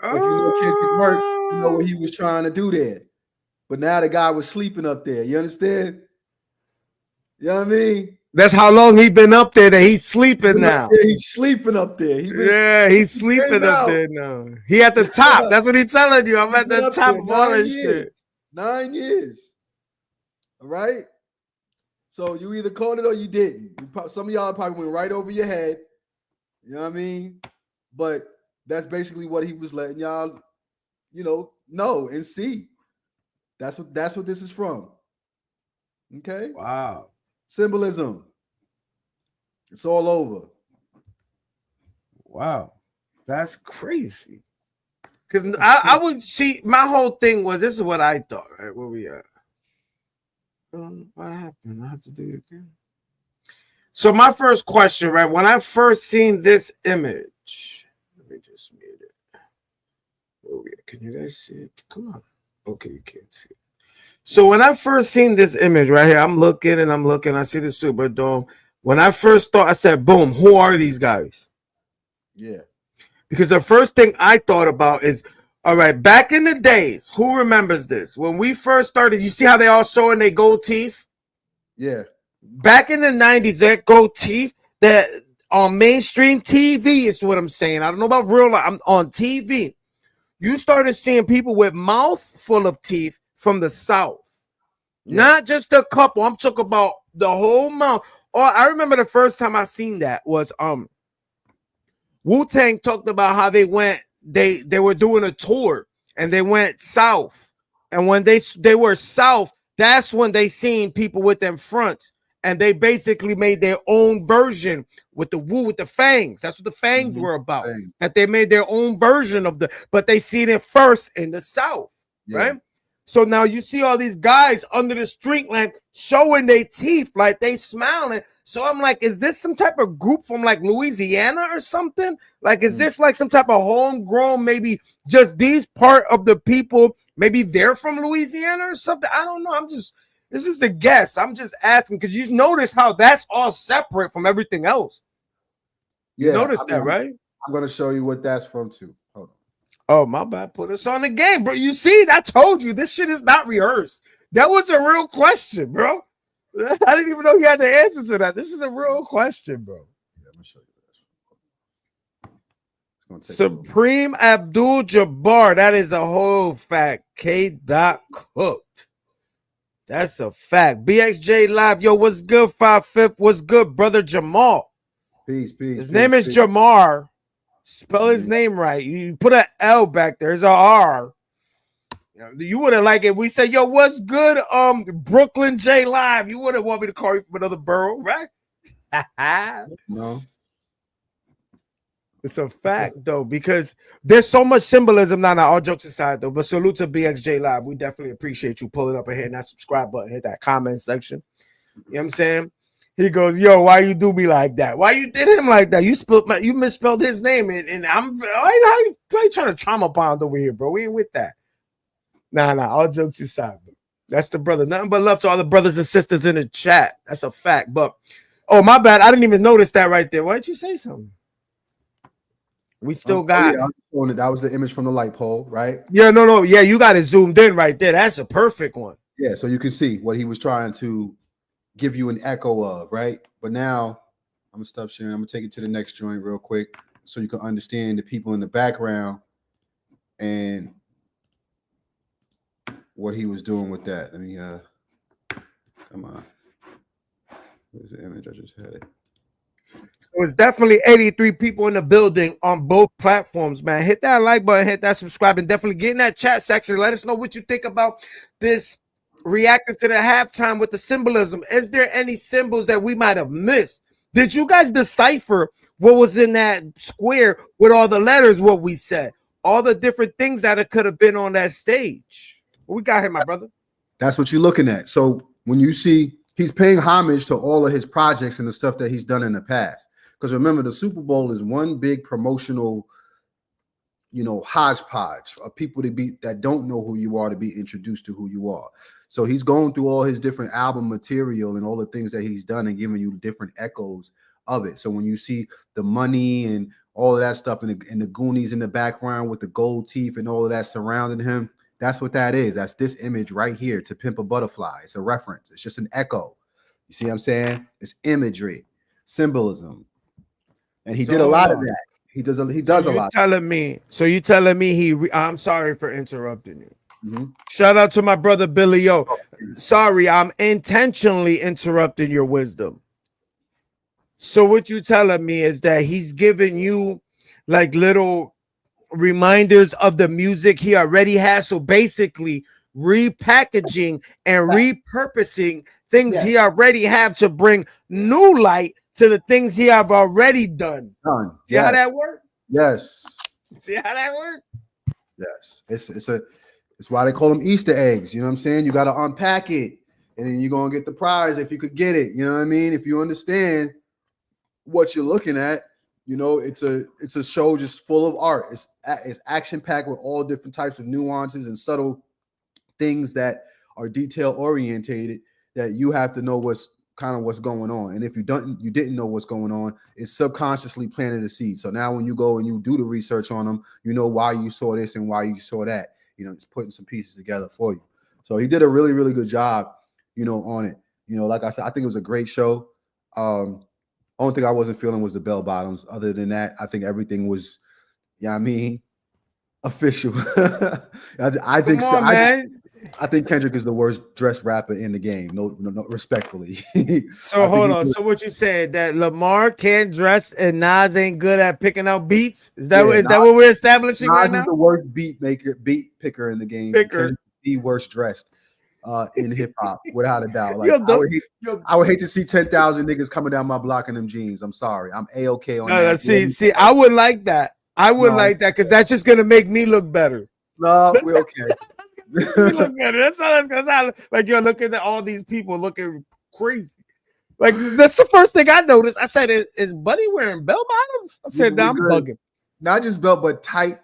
If you know Kendrick work, you know what he was trying to do there. But now the guy was sleeping up there. You understand? You know what I mean? That's how long he been up there that he's sleeping now. Yeah, he's sleeping up there. He's sleeping up there now. He at the top. That's what he's telling you. I'm at the top of all this shit. 9 years. All right? So you either caught it or you didn't. Some of y'all probably went right over your head. You know what I mean? But that's basically what he was letting y'all, know and see. That's what this is from. Okay? Wow. Symbolism. It's all over. Wow. That's crazy. Because I would see, my whole thing was, this is what I thought, right? Where we at? What happened? I have to do it again. So my first question, right? When I first seen this image, let me just mute it. Oh, yeah. Can you guys see it? Come on. Okay, you can't see it. So when I first seen this image right here, I'm looking. I see the Superdome. When I first thought, I said, boom, who are these guys? Yeah. Because the first thing I thought about is, all right, back in the days, who remembers this? When we first started, you see how they all showing their gold teeth? Yeah. Back in the 90s, that gold teeth, that on mainstream TV is what I'm saying. I don't know about real life. I'm on TV. You started seeing people with mouth full of teeth from the South. Yeah. Not just a couple. I'm talking about the whole mouth. Oh, I remember the first time I seen that was Wu-Tang talked about how they went, they were doing a tour and they went south. And when they were south, that's when they seen people with them fronts. And they basically made their own version with the fangs. That's what the fangs were about. Fangs. That they made their own version of but they seen it first in the South, right? So now you see all these guys under the street lamp showing their teeth like they smiling. So I'm like, is this some type of group from like Louisiana or something? Like, is this like some type of homegrown, maybe just these part of the people, maybe they're from Louisiana or something? I don't know. This is a guess. I'm just asking because you notice how that's all separate from everything else. You notice that, right? I'm going to show you what that's from too. Hold on. Oh, my bad. Put us on the game, bro. You see, I told you this shit is not rehearsed. That was a real question, bro. I didn't even know you had the answers to that. This is a real question, bro. Yeah, let me show you this. Supreme Abdul Jabbar. That is a whole fact. K. Cooked. That's a fact. BXJ Live. Yo, what's good? 5'5". What's good, brother Jamal? Peace. His name is Jamar. Spell his name right. You put an L back there. There's an R. You wouldn't like it if we say, yo, what's good? Brooklyn J Live. You wouldn't want me to call you from another borough, right? No. It's a fact, though, because there's so much symbolism now. All jokes aside, though, but salute to BXJ Live. We definitely appreciate you pulling up and hitting that subscribe button, hit that comment section. You know what I'm saying? He goes, yo, why you do me like that? Why you did him like that? You misspelled his name, and how you trying to trauma bond over here, bro? We ain't with that. Nah, all jokes aside, bro. That's the brother. Nothing but love to all the brothers and sisters in the chat. That's a fact. But, oh, my bad. I didn't even notice that right there. Why didn't you say something? We still got that was the image from the light pole, right? Yeah, no. Yeah, you got it zoomed in right there. That's a perfect one. Yeah, so you can see what he was trying to give you an echo of, right? But now I'm gonna stop sharing. I'm gonna take it to the next joint real quick so you can understand the people in the background and what he was doing with that. Let me come on. Where's the image? I just had it. So it's definitely 83 people in the building on both platforms, man. Hit that like button, hit that subscribe, and definitely get in that chat section. Let us know what you think about this reacting to the halftime with the symbolism. Is there any symbols that we might have missed? Did you guys decipher what was in that square with all the letters, what we said? All the different things that it could have been on that stage. What we got here, my brother? That's what you're looking at. So when you see he's paying homage to all of his projects and the stuff that he's done in the past. Because remember, the Super Bowl is one big promotional, hodgepodge of people that don't know who you are to be introduced to who you are. So he's going through all his different album material and all the things that he's done and giving you different echoes of it. So when you see the money and all of that stuff and the Goonies in the background with the gold teeth and all of that surrounding him, that's what that is. That's this image right here, To Pimp a Butterfly. It's a reference. It's just an echo. You see what I'm saying? It's imagery, symbolism. And he did a lot of that. He does a lot. So you telling me I'm sorry for interrupting you. Mm-hmm. Shout out to my brother Billy O. Sorry, I'm intentionally interrupting your wisdom. So what you telling me is that he's giving you like little reminders of the music he already has. So basically repackaging and repurposing things he already have to bring new light to the things he have already done. See how that works? Yes. See how that works? Yes. It's why they call them Easter eggs. You know what I'm saying? You got to unpack it, and then you're gonna get the prize if you could get it. You know what I mean? If you understand what you're looking at, it's a show just full of art. It's action packed with all different types of nuances and subtle things that are detail orientated that you have to know what's going on. And if you didn't know what's going on, it's subconsciously planted a seed. So now when you go and you do the research on them, you know why you saw this and why you saw that. It's putting some pieces together for you. So he did a really, really good job, on it. Like I said, I think it was a great show. Only thing I wasn't feeling was the bell bottoms. Other than that, I think everything was, official. I think Kendrick is the worst dressed rapper in the game. No, respectfully. So hold on. So what you said that Lamar can't dress and Nas ain't good at picking out beats? Is that what we're establishing right now? Nas is the worst beat picker in the game. The worst dressed in hip hop, without a doubt. Like I would hate to see 10,000 niggas coming down my block in them jeans. I'm sorry. I'm A-okay on that. See, I would like that. Like that because that's just gonna make me look better. No, we're okay. Look better. That's all that's gonna sound like. You're looking at all these people looking crazy. Like that's the first thing I noticed. I said, "Is Buddy wearing bell bottoms?" I said, "No, I'm bugging." Not just belt, but tight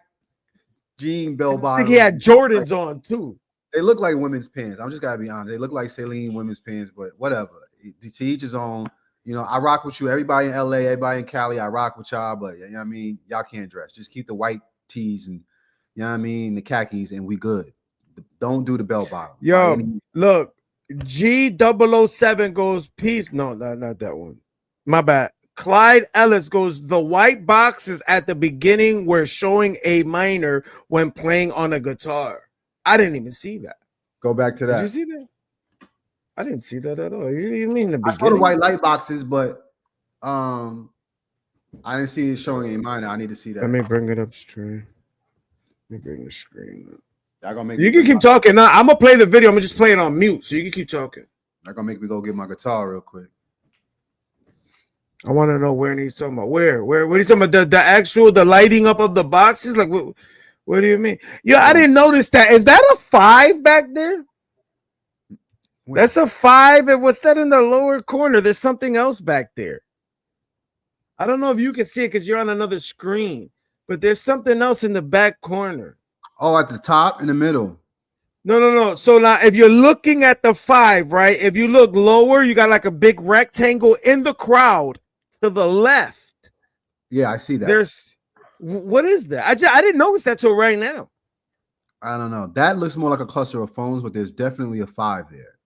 jean bell bottoms. I think he had Jordans on too. They look like women's pants. I'm just gotta be honest. They look like Celine women's pants, but whatever. To each his own. I rock with you. Everybody in LA, everybody in Cali, I rock with y'all. But you know what I mean, y'all can't dress. Just keep the white tees and the khakis, and we good. Don't do the bell bottom. Yo, look, G007 goes peace. No, not that one. My bad. Clyde Ellis goes, the white boxes at the beginning were showing A minor when playing on a guitar. I didn't even see that. Go back to that. Did you see that? I didn't see that at all. You mean the beginning? I saw the white light boxes, but I didn't see it showing A minor. I need to see that. Let me bring it up straight. Let me bring the screen up. You can keep talking. No, I'm gonna play the video. I'm gonna just play it on mute, so you can keep talking. They're gonna make me go get my guitar real quick. I want to know where he's talking about. Where? What are you talking about? The lighting up of the boxes? Like what do you mean? Yo, I didn't notice that. Is that a 5 back there? That's a 5. And what's that in the lower corner? There's something else back there. I don't know if you can see it because you're on another screen, but there's something else in the back corner. Oh, at the top, in the middle. No. So now if you're looking at the 5, right? If you look lower, you got like a big rectangle in the crowd to the left. Yeah, I see that. What is that? I didn't notice that till right now. I don't know. That looks more like a cluster of phones, but there's definitely a 5 there.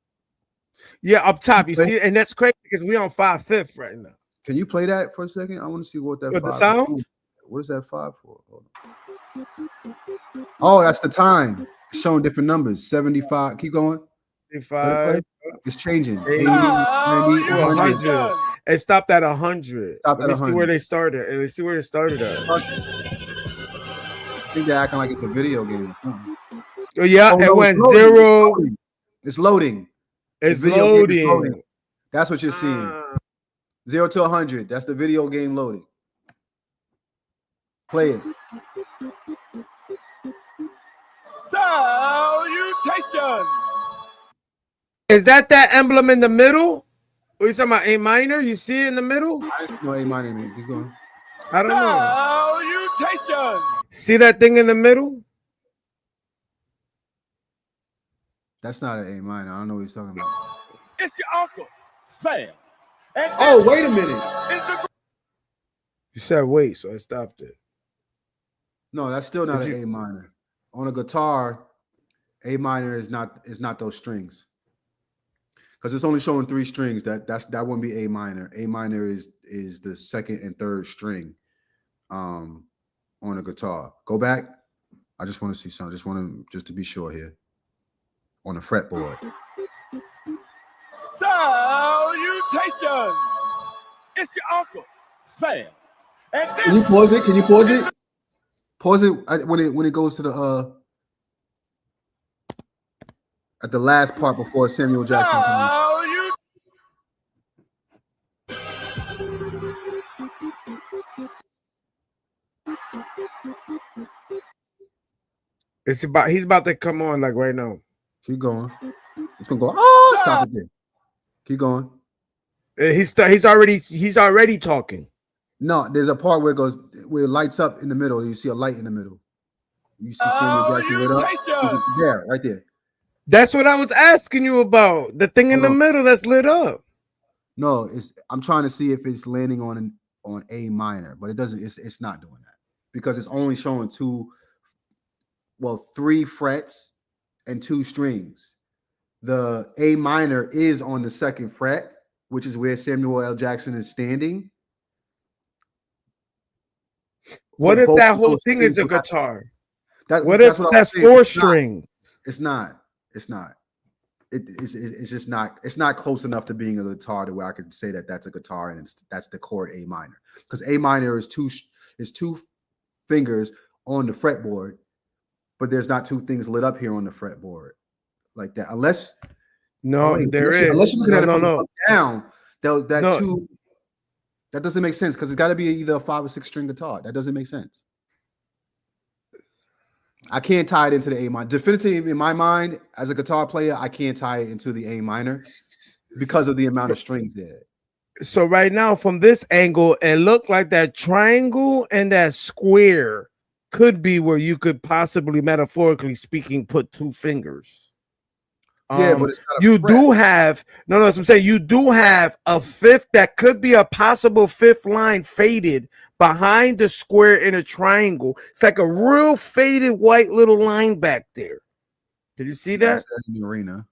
Yeah, up top. You see, and that's crazy because we on 5/5 right now. Can you play that for a second? I want to see what that With the 5 sound? is. What is that 5 for? Hold on. Oh, that's the time. It's showing different numbers. 75. Keep going. Let it play. 55. It's changing. 80, 90, to 100. 100. It stopped at 100. Stopped Let at me see 100. where they started. Let's see where it started at. I think they're acting like it's a video game. Oh, yeah, Oh, it no, went it's loading. 0. It's loading. It's The video game is loading. loading. That's what you're seeing. 0 to 100. That's the video game loading. Play it. Salutations. Is that emblem in the middle? What are you talking about? A minor? You see it in the middle? I just know A minor, man. Keep going. I don't know. Salutations. See that thing in the middle? That's not an A minor. I don't know what he's talking about. It's your uncle, Sam. And Oh, wait a minute. is the You said wait, so I stopped it. No, that's still not Did an A minor. On a guitar, A minor is not those strings. Because it's only showing 3 strings. That wouldn't be A minor. A minor is the second and third string on a guitar. Go back. I just want to see something. Just to be sure here. On the fretboard. salutations. It's your uncle, Sam. And Can you pause it? Can you pause it? Pause it when it goes to the at the last part before Samuel Jackson comes. He's about to come on like right now. Keep going. It's gonna go. Oh, stop it there. Keep going. He's already talking. No, there's a part where it lights up in the middle. You see a light in the middle. You see Samuel Jackson lit up. There, right there. That's what I was asking you about. The thing in the middle that's lit up. No, I'm trying to see if it's landing on A minor, but it doesn't. It's not doing that because it's only showing 3 frets and 2 strings. The A minor is on the 2nd fret, which is where Samuel L. Jackson is standing. What if that whole thing is a guitar? What if that's 4 strings? It's not. It's not. It's just not. It's not close enough to being a guitar to where I could say that that's a guitar and that's the chord A minor. Because A minor is 2 fingers on the fretboard, but there's not 2 things lit up here on the fretboard like that. Unless there is. Unless you're looking at it from up down, that doesn't make sense because it's got to be either a 5 or 6 string guitar. That doesn't make sense. I can't tie it into the A minor. Definitively, in my mind, as a guitar player, I can't tie it into the A minor because of the amount of strings there. So right now, from this angle, it looked like that triangle and that square could be where you could possibly, metaphorically speaking, put 2 fingers. Yeah, but it's not you do have that's what I'm saying. You do have a 5th that could be a possible 5th line faded behind the square in a triangle. It's like a real faded white little line back there. Did you see that? In the arena.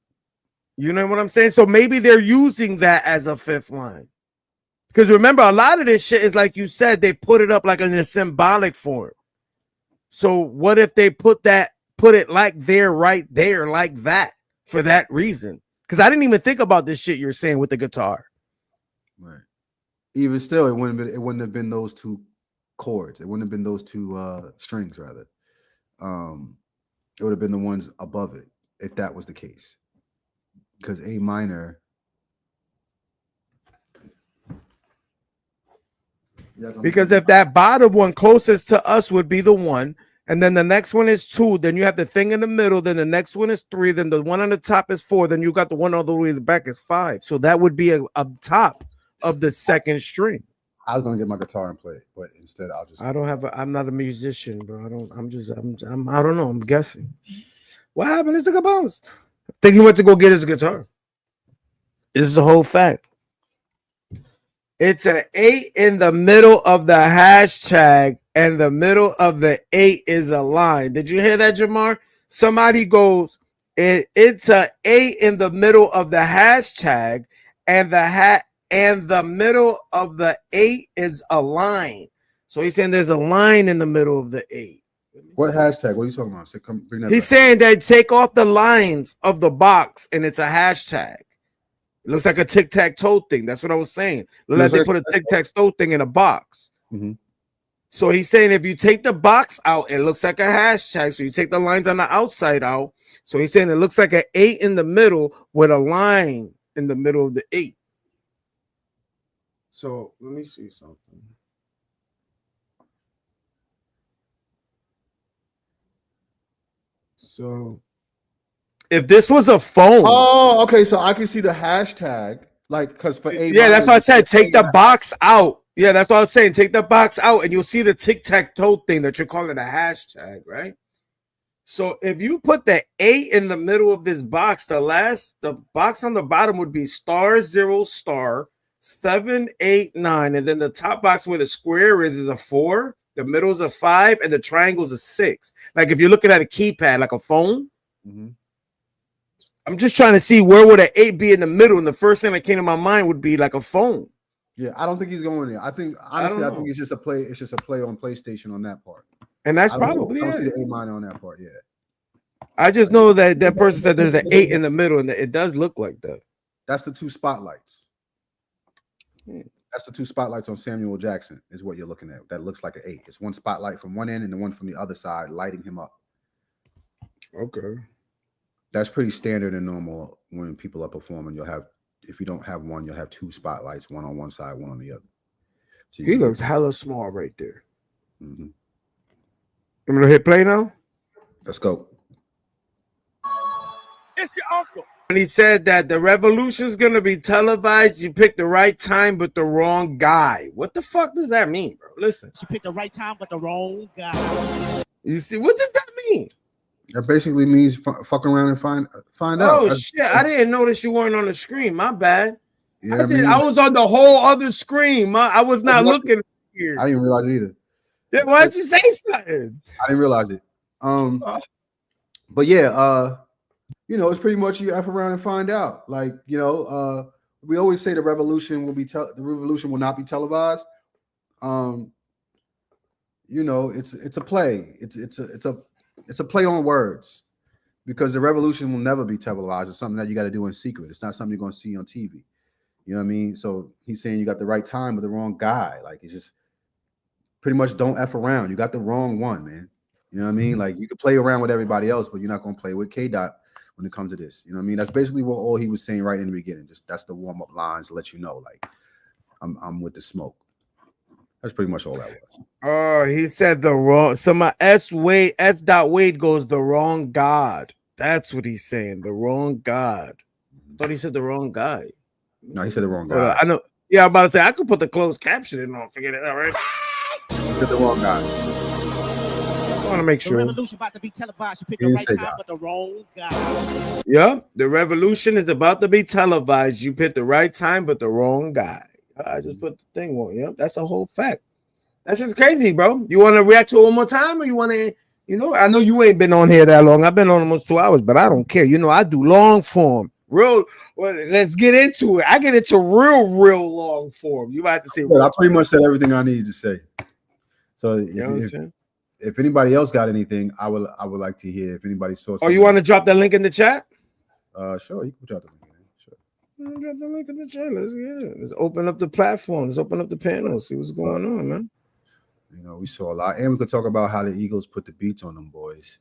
You know what I'm saying? So maybe they're using that as a 5th line. Because remember, a lot of this shit is like you said, they put it up like in a symbolic form. So what if they put it like there, right there, like that? For that reason, because I didn't even think about this shit you're saying with the guitar. Right. Even still, it wouldn't have been those 2 chords. It wouldn't have been those 2 strings, rather. It would have been the ones above it if that was the case. Because A minor. Because if that bottom one closest to us would be the 1. And then the next one is 2. Then you have the thing in the middle. Then the next one is 3. Then the one on the top is 4. Then you got the one all the way to the back is 5. So that would be a top of the 2nd string. I was gonna get my guitar and play it, but instead I'm not a musician, bro. I don't know. I'm guessing. What happened? This nigga bounced. I think he went to go get his guitar. This is the whole fact. It's an 8 in the middle of the hashtag, and the middle of the 8 is a line. Did you hear that, Jamar? somebody goes, it's a 8 in the middle of the hashtag, and the middle of the 8 is a line. So he's saying there's a line in the middle of the 8. What hashtag? What are you talking about? Say, come bring that He's back. saying that take off the lines of the box and it's a hashtag. It looks like a tic-tac-toe thing. That's what I was saying. Look like they put a tic-tac-toe thing in a box. Mm-hmm. So he's saying if you take the box out, it looks like a hashtag. So you take the lines on the outside out. So he's saying it looks like an 8 in the middle with a line in the middle of the 8. So let me see something. So if this was a phone. Oh, okay. So I can see the hashtag, like, because for A. Yeah, that's what I said. Take the box out. Yeah, that's what I was saying. Take the box out, and you'll see the tic-tac-toe thing that you're calling a hashtag, right? So if you put the 8 in the middle of this box, the box on the bottom would be *0 *789, and then the top box where the square is a 4, the middle is a 5, and the triangle is a 6. Like if you're looking at a keypad, like a phone. Mm-hmm. I'm just trying to see where would an 8 be in the middle, and the first thing that came to my mind would be like a phone. Yeah, I don't think he's going there. I think honestly, I think it's just a play. It's just a play on PlayStation on that part. And that's I probably don't see the A minor on that part. Yeah. I just know that that person said there's an 8 in the middle, and it does look like that. That's the 2 spotlights. That's the 2 spotlights on Samuel Jackson, is what you're looking at. That looks like an 8. It's one spotlight from one end and the one from the other side lighting him up. Okay. That's pretty standard and normal when people are performing. You'll have, if you don't have one, you'll have 2 spotlights, one on one side, one on the other. So He looks hella small right there. Mm-hmm. I'm gonna hit play now. Let's go. It's your uncle. And he said that the revolution's gonna be televised. You picked the right time, but the wrong guy. What the fuck does that mean, bro? Listen. You picked the right time, but the wrong guy. You see, what does that mean? That basically means fuck around and find out. Oh shit! I didn't notice you weren't on the screen. My bad. Yeah, I was on the whole other screen. I was not looking here. I didn't realize it either. Yeah, why'd you say something? I didn't realize it. But yeah, you know, it's pretty much you F around and find out. Like, you know, we always say the revolution will be the revolution will not be televised. You know, it's a play. It's a play on words, because the revolution will never be televised. It's something that you got to do in secret. It's not something you're going to see on TV. You know what I mean? So he's saying you got the right time with the wrong guy. Like, it's just pretty much don't F around. You got the wrong one, man. You know what I mean? Like, you could play around with everybody else, but you're not going to play with K-Dot when it comes to this. You know what I mean? That's basically what all he was saying right in the beginning. Just that's the warm-up lines to let you know, like, I'm with the smoke. That's pretty much all that was. Oh, he said the wrong. So my S. Wade goes the wrong God. That's what he's saying. The wrong God. I thought he said the wrong guy. No, he said the wrong guy. I know. Yeah, I'm about to say I could put the closed caption in on. Forget it. All right. He said the wrong guy. I want to make The sure. revolution about to be televised. You picked the right time, but the wrong guy. Yeah, the revolution is about to be televised. You picked the right time, but the wrong guy. I just put the thing on. Yeah, that's a whole fact. That's just crazy, bro. You want to react to it one more time, or you want to? You know, I know you ain't been on here that long. I've been on almost 2 hours, but I don't care. You know, I do long form. Real. Well, let's get into it. I get into real long form. You might have to say. I pretty much said everything I needed to say. So you know what I'm saying? If anybody else got anything, I would like to hear. If anybody saw. Oh, you want to drop the link in the chat? Sure, you can drop the link in there. Sure. Drop the link in the chat. Let's get it. Let's open up the platform. Let's open up the panel. See what's going on, man. You know, we saw a lot, and we could talk about how the Eagles put the beats on them boys.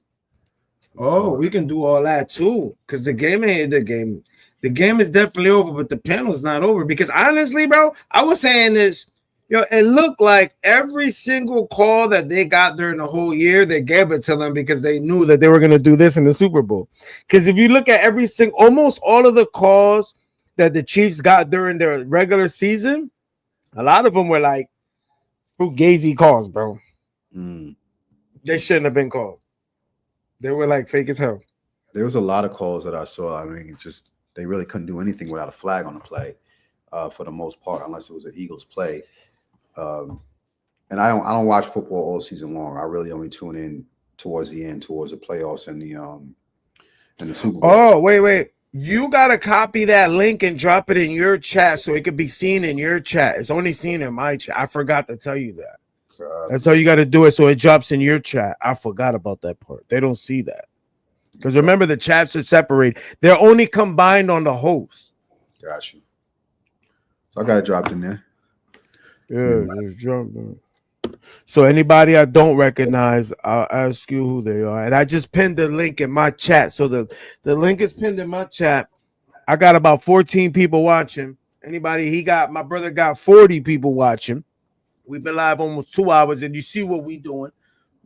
We can do all that too, because the game ain't the game. The game is definitely over, but the panel's not over. Because honestly, bro, I was saying this. It looked like every single call that they got during the whole year, they gave it to them because they knew that they were going to do this in the Super Bowl. Because if you look at almost all of the calls that the Chiefs got during their regular season, a lot of them were like fugazi calls, bro. They shouldn't have been called. They were like fake as hell. There was a lot of calls that I saw. I mean, they really couldn't do anything without a flag on the play, for the most part, unless it was an Eagles play. And I don't watch football all season long. I really only tune in towards the end, towards the playoffs and the Super Bowl. Oh, wait. You gotta copy that link and drop it in your chat so it could be seen in your chat. It's only seen in my chat. I forgot to tell you that. That's how you got to do it, so it drops in your chat. I forgot about that part. They don't see that because remember the chats are separated. They're only combined on the host. Gotcha. So I got it dropped in there. Yeah, just drop them. So anybody I don't recognize, I'll ask you who they are. And I just pinned the link in my chat. So the link is pinned in my chat. I got about 14 people watching. My brother got 40 people watching. We've been live almost 2 hours, and you see what we doing.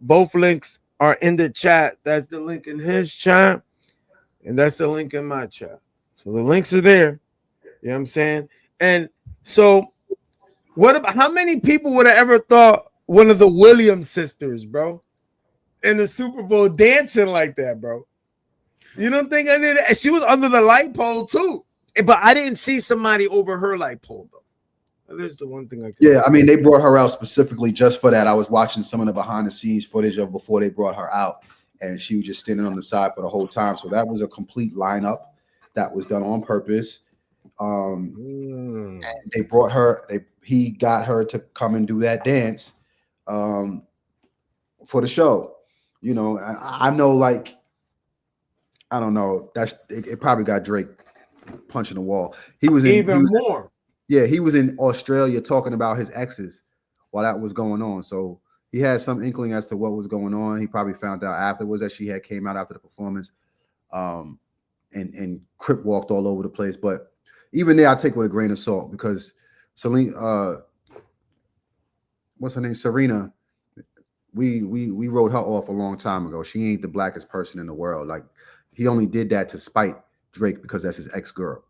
Both links are in the chat. That's the link in his chat, and that's the link in my chat. So the links are there. You know what I'm saying? And so how many people would have ever thought one of the Williams sisters, bro, in the Super Bowl dancing like that, bro? You don't think I did it? She was under the light pole too, but I didn't see somebody over her light pole though. That is the one thing I can say. I mean, they brought her out specifically just for that. I was watching some of the behind the scenes footage of before they brought her out, and she was just standing on the side for the whole time. So that was a complete lineup that was done on purpose. And they brought her. He got her to come and do that dance for the show. You know, I know, like, I don't know. It probably got Drake punching the wall. He was more. Yeah, he was in Australia talking about his exes while that was going on. So he had some inkling as to what was going on. He probably found out afterwards that she had came out after the performance and Crip walked all over the place. But even there, I take it with a grain of salt because what's her name? Serena, we wrote her off a long time ago. She ain't the blackest person in the world. Like, he only did that to spite Drake because that's his ex-girl.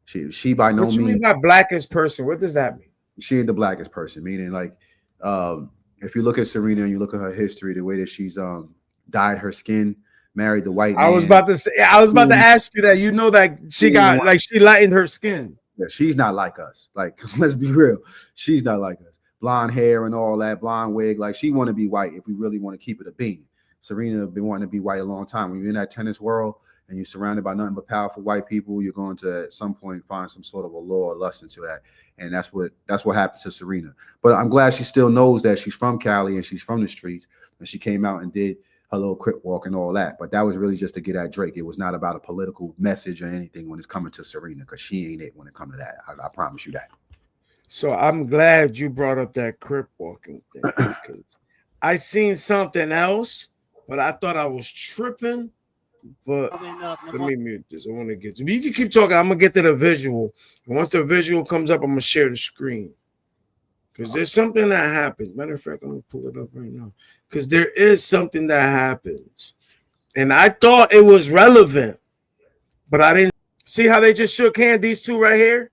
She by no means. What you mean by blackest person? What does that mean? She ain't the blackest person. Meaning, like, if you look at Serena and you look at her history, the way that she's dyed her skin, married the white man. I was about to ask you that. You know that she got like she lightened her skin. Yeah, she's not like us. Like, let's be real. She's not like us. Blonde hair and all that, blonde wig. Like, she want to be white if we really want to keep it a bean. Serena been wanting to be white a long time. When you're in that tennis world and you're surrounded by nothing but powerful white people, you're going to at some point find some sort of a law or lust into that. And that's what happened to Serena. But I'm glad she still knows that she's from Cali and she's from the streets. And she came out and did her little Crip walk and all that. But that was really just to get at Drake. It was not about a political message or anything when it's coming to Serena, because she ain't it when it comes to that. I promise you that. So I'm glad you brought up that Crip walking thing because I seen something else, but I thought I was tripping. But let me mute this. I want to get to you. Can keep talking. I'm gonna get to the visual. And once the visual comes up, I'm gonna share the screen. Because there's something that happens. Matter of fact, I'm gonna pull it up right now. Because there is something that happens. And I thought it was relevant, but I didn't see how they just shook hands, these two right here.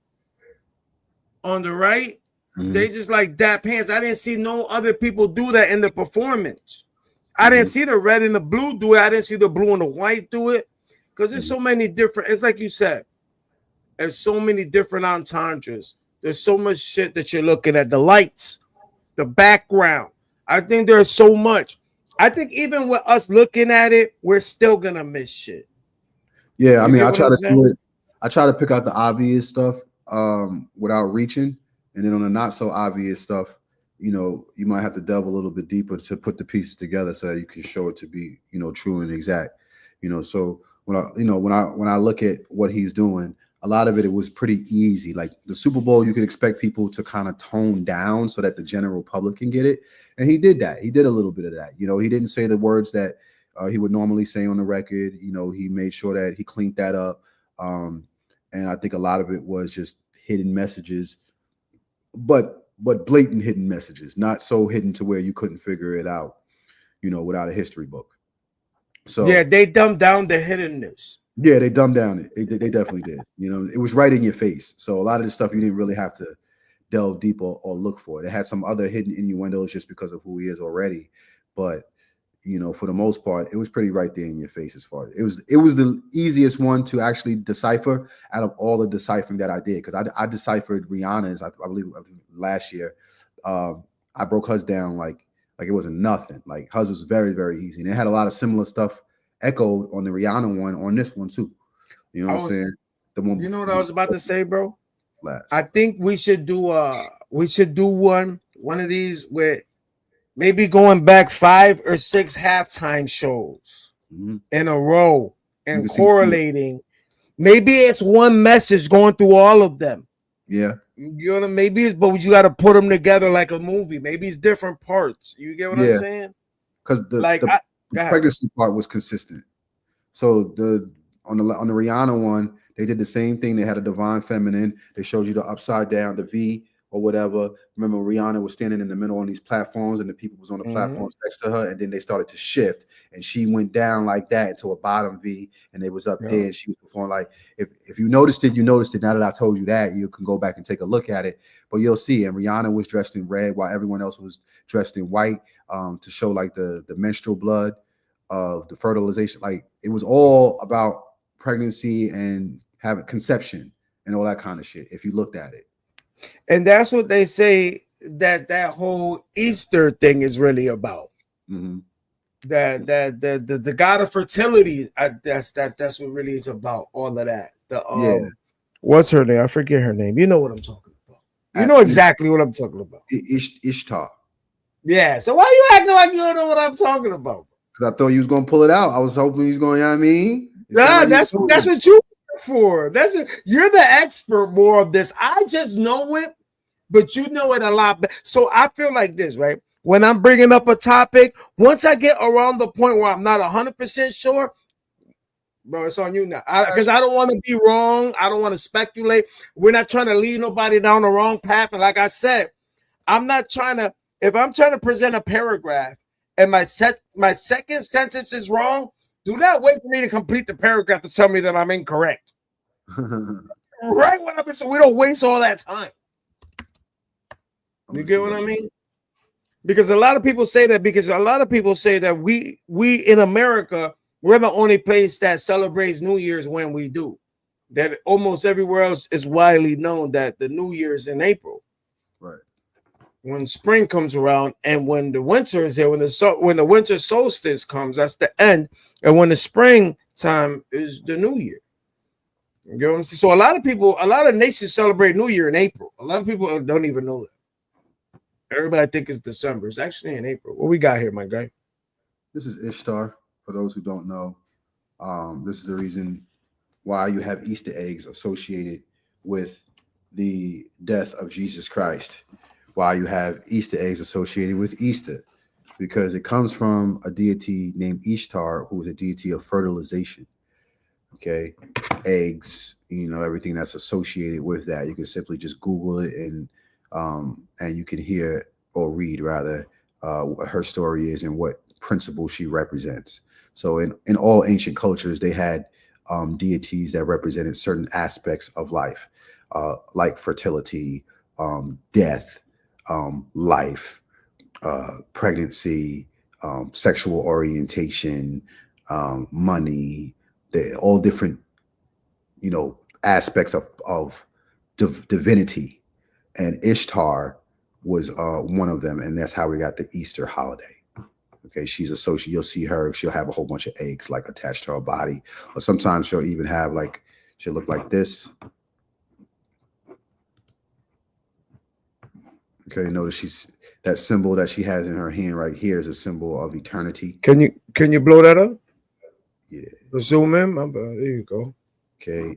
On the right, they just like dap hands. I didn't see no other people do that in the performance. I didn't see the red and the blue do it. I didn't see the blue and the white do it. Because there's so many different, it's like you said, there's so many different entendres. There's so much shit that you're looking at. The lights, the background. I think there's so much. I think even with us looking at it, we're still gonna miss shit. Yeah, I mean, I try to do it. I try to pick out the obvious stuff without reaching, and then on the not so obvious stuff, you know, you might have to delve a little bit deeper to put the pieces together so that you can show it to be, you know, true and exact. You know, so when I look at what he's doing, a lot of it was pretty easy. Like the Super Bowl, you could expect people to kind of tone down so that the general public can get it, and he did that. He did a little bit of that. You know, he didn't say the words that he would normally say on the record. You know, he made sure that he cleaned that up. And I think a lot of it was just hidden messages, but blatant hidden messages, not so hidden to where you couldn't figure it out, you know, without a history book. So yeah, they dumbed down the hiddenness. Yeah, they dumbed down it. They definitely did. You know, it was right in your face. So a lot of the stuff you didn't really have to delve deep or look for. It had some other hidden innuendos just because of who he is already. But you know, for the most part, it was pretty right there in your face as far as it was the easiest one to actually decipher out of all the deciphering that I did, because I deciphered Rihanna's, I believe last year. I broke hers down like Like it wasn't nothing. Like hers was very, very easy. And it had a lot of similar stuff echoed on the Rihanna one, on this one too. You know what I'm saying? The one You know what I was about to say, bro? last. I think we should do one of these with maybe going back 5 or 6 halftime shows in a row and correlating. Maybe it's one message going through all of them. Yeah. You know, maybe it's, but you got to put them together like a movie. Maybe it's different parts. You get what I'm saying? Because the pregnancy part was consistent. So on the Rihanna one, they did the same thing. They had a divine feminine. They showed you the upside down, the V or whatever. Remember, Rihanna was standing in the middle on these platforms, and the people was on the platforms next to her, and then they started to shift, and she went down like that into a bottom V, and they was up there, and she was performing like, if you noticed it, you noticed it. Now that I told you that, you can go back and take a look at it, but you'll see. And Rihanna was dressed in red while everyone else was dressed in white, to show like the menstrual blood of the fertilization. Like it was all about pregnancy and having conception and all that kind of shit, if you looked at it. And that's what they say that whole Easter thing is really about. That the god of fertility. That's what really is about. All of that. What's her name? I forget her name. You know what I'm talking about. You know exactly what I'm talking about. Ishtar. Yeah. So why you acting like you don't know what I'm talking about? Because I thought you was gonna pull it out. I was hoping you was going. You know what I mean? Nah, that's what you for. You're the expert more of this. I just know it, but you know it a lot better. So I feel like this, right? When I'm bringing up a topic, once I get around the point where I'm not 100% sure, bro, it's on you now. Because I don't want to be wrong. I don't want to speculate. We're not trying to lead nobody down the wrong path. And like I said, I'm not trying to. If I'm trying to present a paragraph and my second sentence is wrong, do not wait for me to complete the paragraph to tell me that I'm incorrect. Right when I'm so we don't waste all that time. You get what I mean? Because a lot of people say that we in America, we're the only place that celebrates New Year's when we do. That almost everywhere else is widely known that the New Year's in April. Right. When spring comes around and when the winter is here, when the winter solstice comes, that's the end. And when the spring time is the New Year. You know what I'm saying? So a lot of nations celebrate New Year in April. A lot of people don't even know that. Everybody think it's December. It's actually in April. What we got here, my guy? This is Ishtar. For those who don't know, this is the reason why you have Easter eggs associated with the death of Jesus Christ. Why you have Easter eggs associated with Easter, because it comes from a deity named Ishtar, who is a deity of fertilization. Okay, eggs, everything that's associated with that. You can simply just Google it and you can hear or read rather what her story is and what principle she represents. So in all ancient cultures, they had deities that represented certain aspects of life, like fertility, death, life, pregnancy, sexual orientation, money, all different, aspects of divinity. And Ishtar was one of them, and that's how we got the Easter holiday. Okay, she's associated. You'll see her. She'll have a whole bunch of eggs like attached to her body, or sometimes she'll even have she'll look like this. Okay, notice that symbol that she has in her hand right here is a symbol of eternity. Can you blow that up? Yeah. Zoom in. There you go. Okay.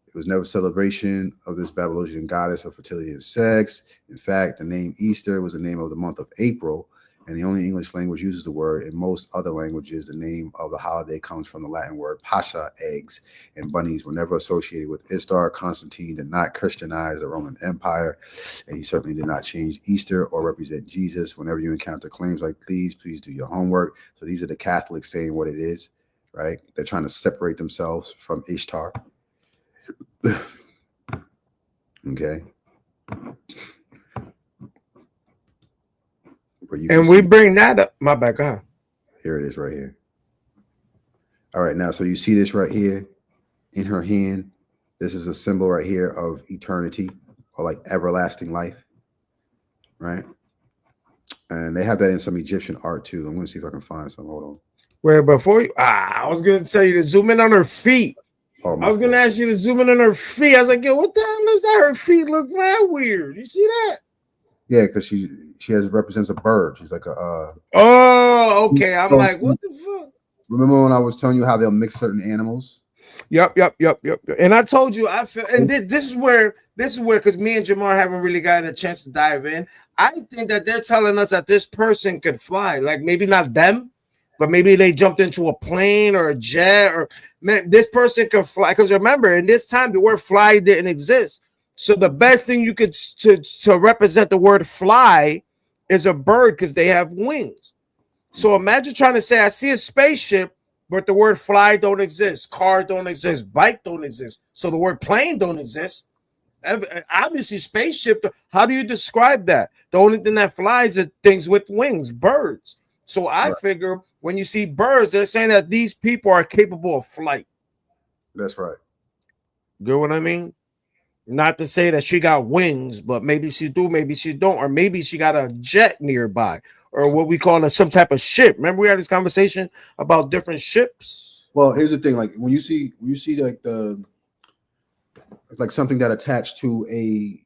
It was never a celebration of this Babylonian goddess of fertility and sex. In fact, the name Easter was the name of the month of April, and the only English language uses the word. In most other languages, the name of the holiday comes from the Latin word pascha. Eggs and bunnies were never associated with Ishtar. Constantine did not Christianize the Roman Empire, and he certainly did not change Easter or represent Jesus. Whenever you encounter claims like these, please do your homework. So these are the Catholics saying what it is, right? They're trying to separate themselves from Ishtar. Okay. And we bring that up. My bad, go ahead. Here it is right here. All right, now, so you see this right here in her hand. This is a symbol right here of eternity or like everlasting life, right? And they have that in some Egyptian art too. I'm gonna see if I can find some. Hold on. Where before you, I was gonna tell you to zoom in on her feet. Oh, I was gonna ask you to zoom in on her feet. I was like, yo, what the hell is that? Her feet look mad weird. You see that? Yeah, because she represents a bird. She's like a. Oh, okay. I'm like, what the fuck? Remember when I was telling you how they'll mix certain animals? Yep. And I told you, I feel, and this is where, because me and Jamar haven't really gotten a chance to dive in. I think that they're telling us that this person could fly. Like maybe not them, but maybe they jumped into a plane or a jet, or man, this person could fly. Because remember, in this time, the word fly didn't exist. So the best thing you could to represent the word fly is a bird because they have wings. So imagine trying to say, I see a spaceship, but the word fly don't exist, car don't exist, bike don't exist. So the word plane don't exist. Obviously, spaceship. How do you describe that? The only thing that flies are things with wings, birds. So I figure when you see birds, they're saying that these people are capable of flight. That's right. Get what I mean? Not to say that she got wings, but maybe she do, maybe she don't, or maybe she got a jet nearby, or what we call some type of ship. Remember we had this conversation about different ships? Well, here's the thing: like when you see like something that attached to a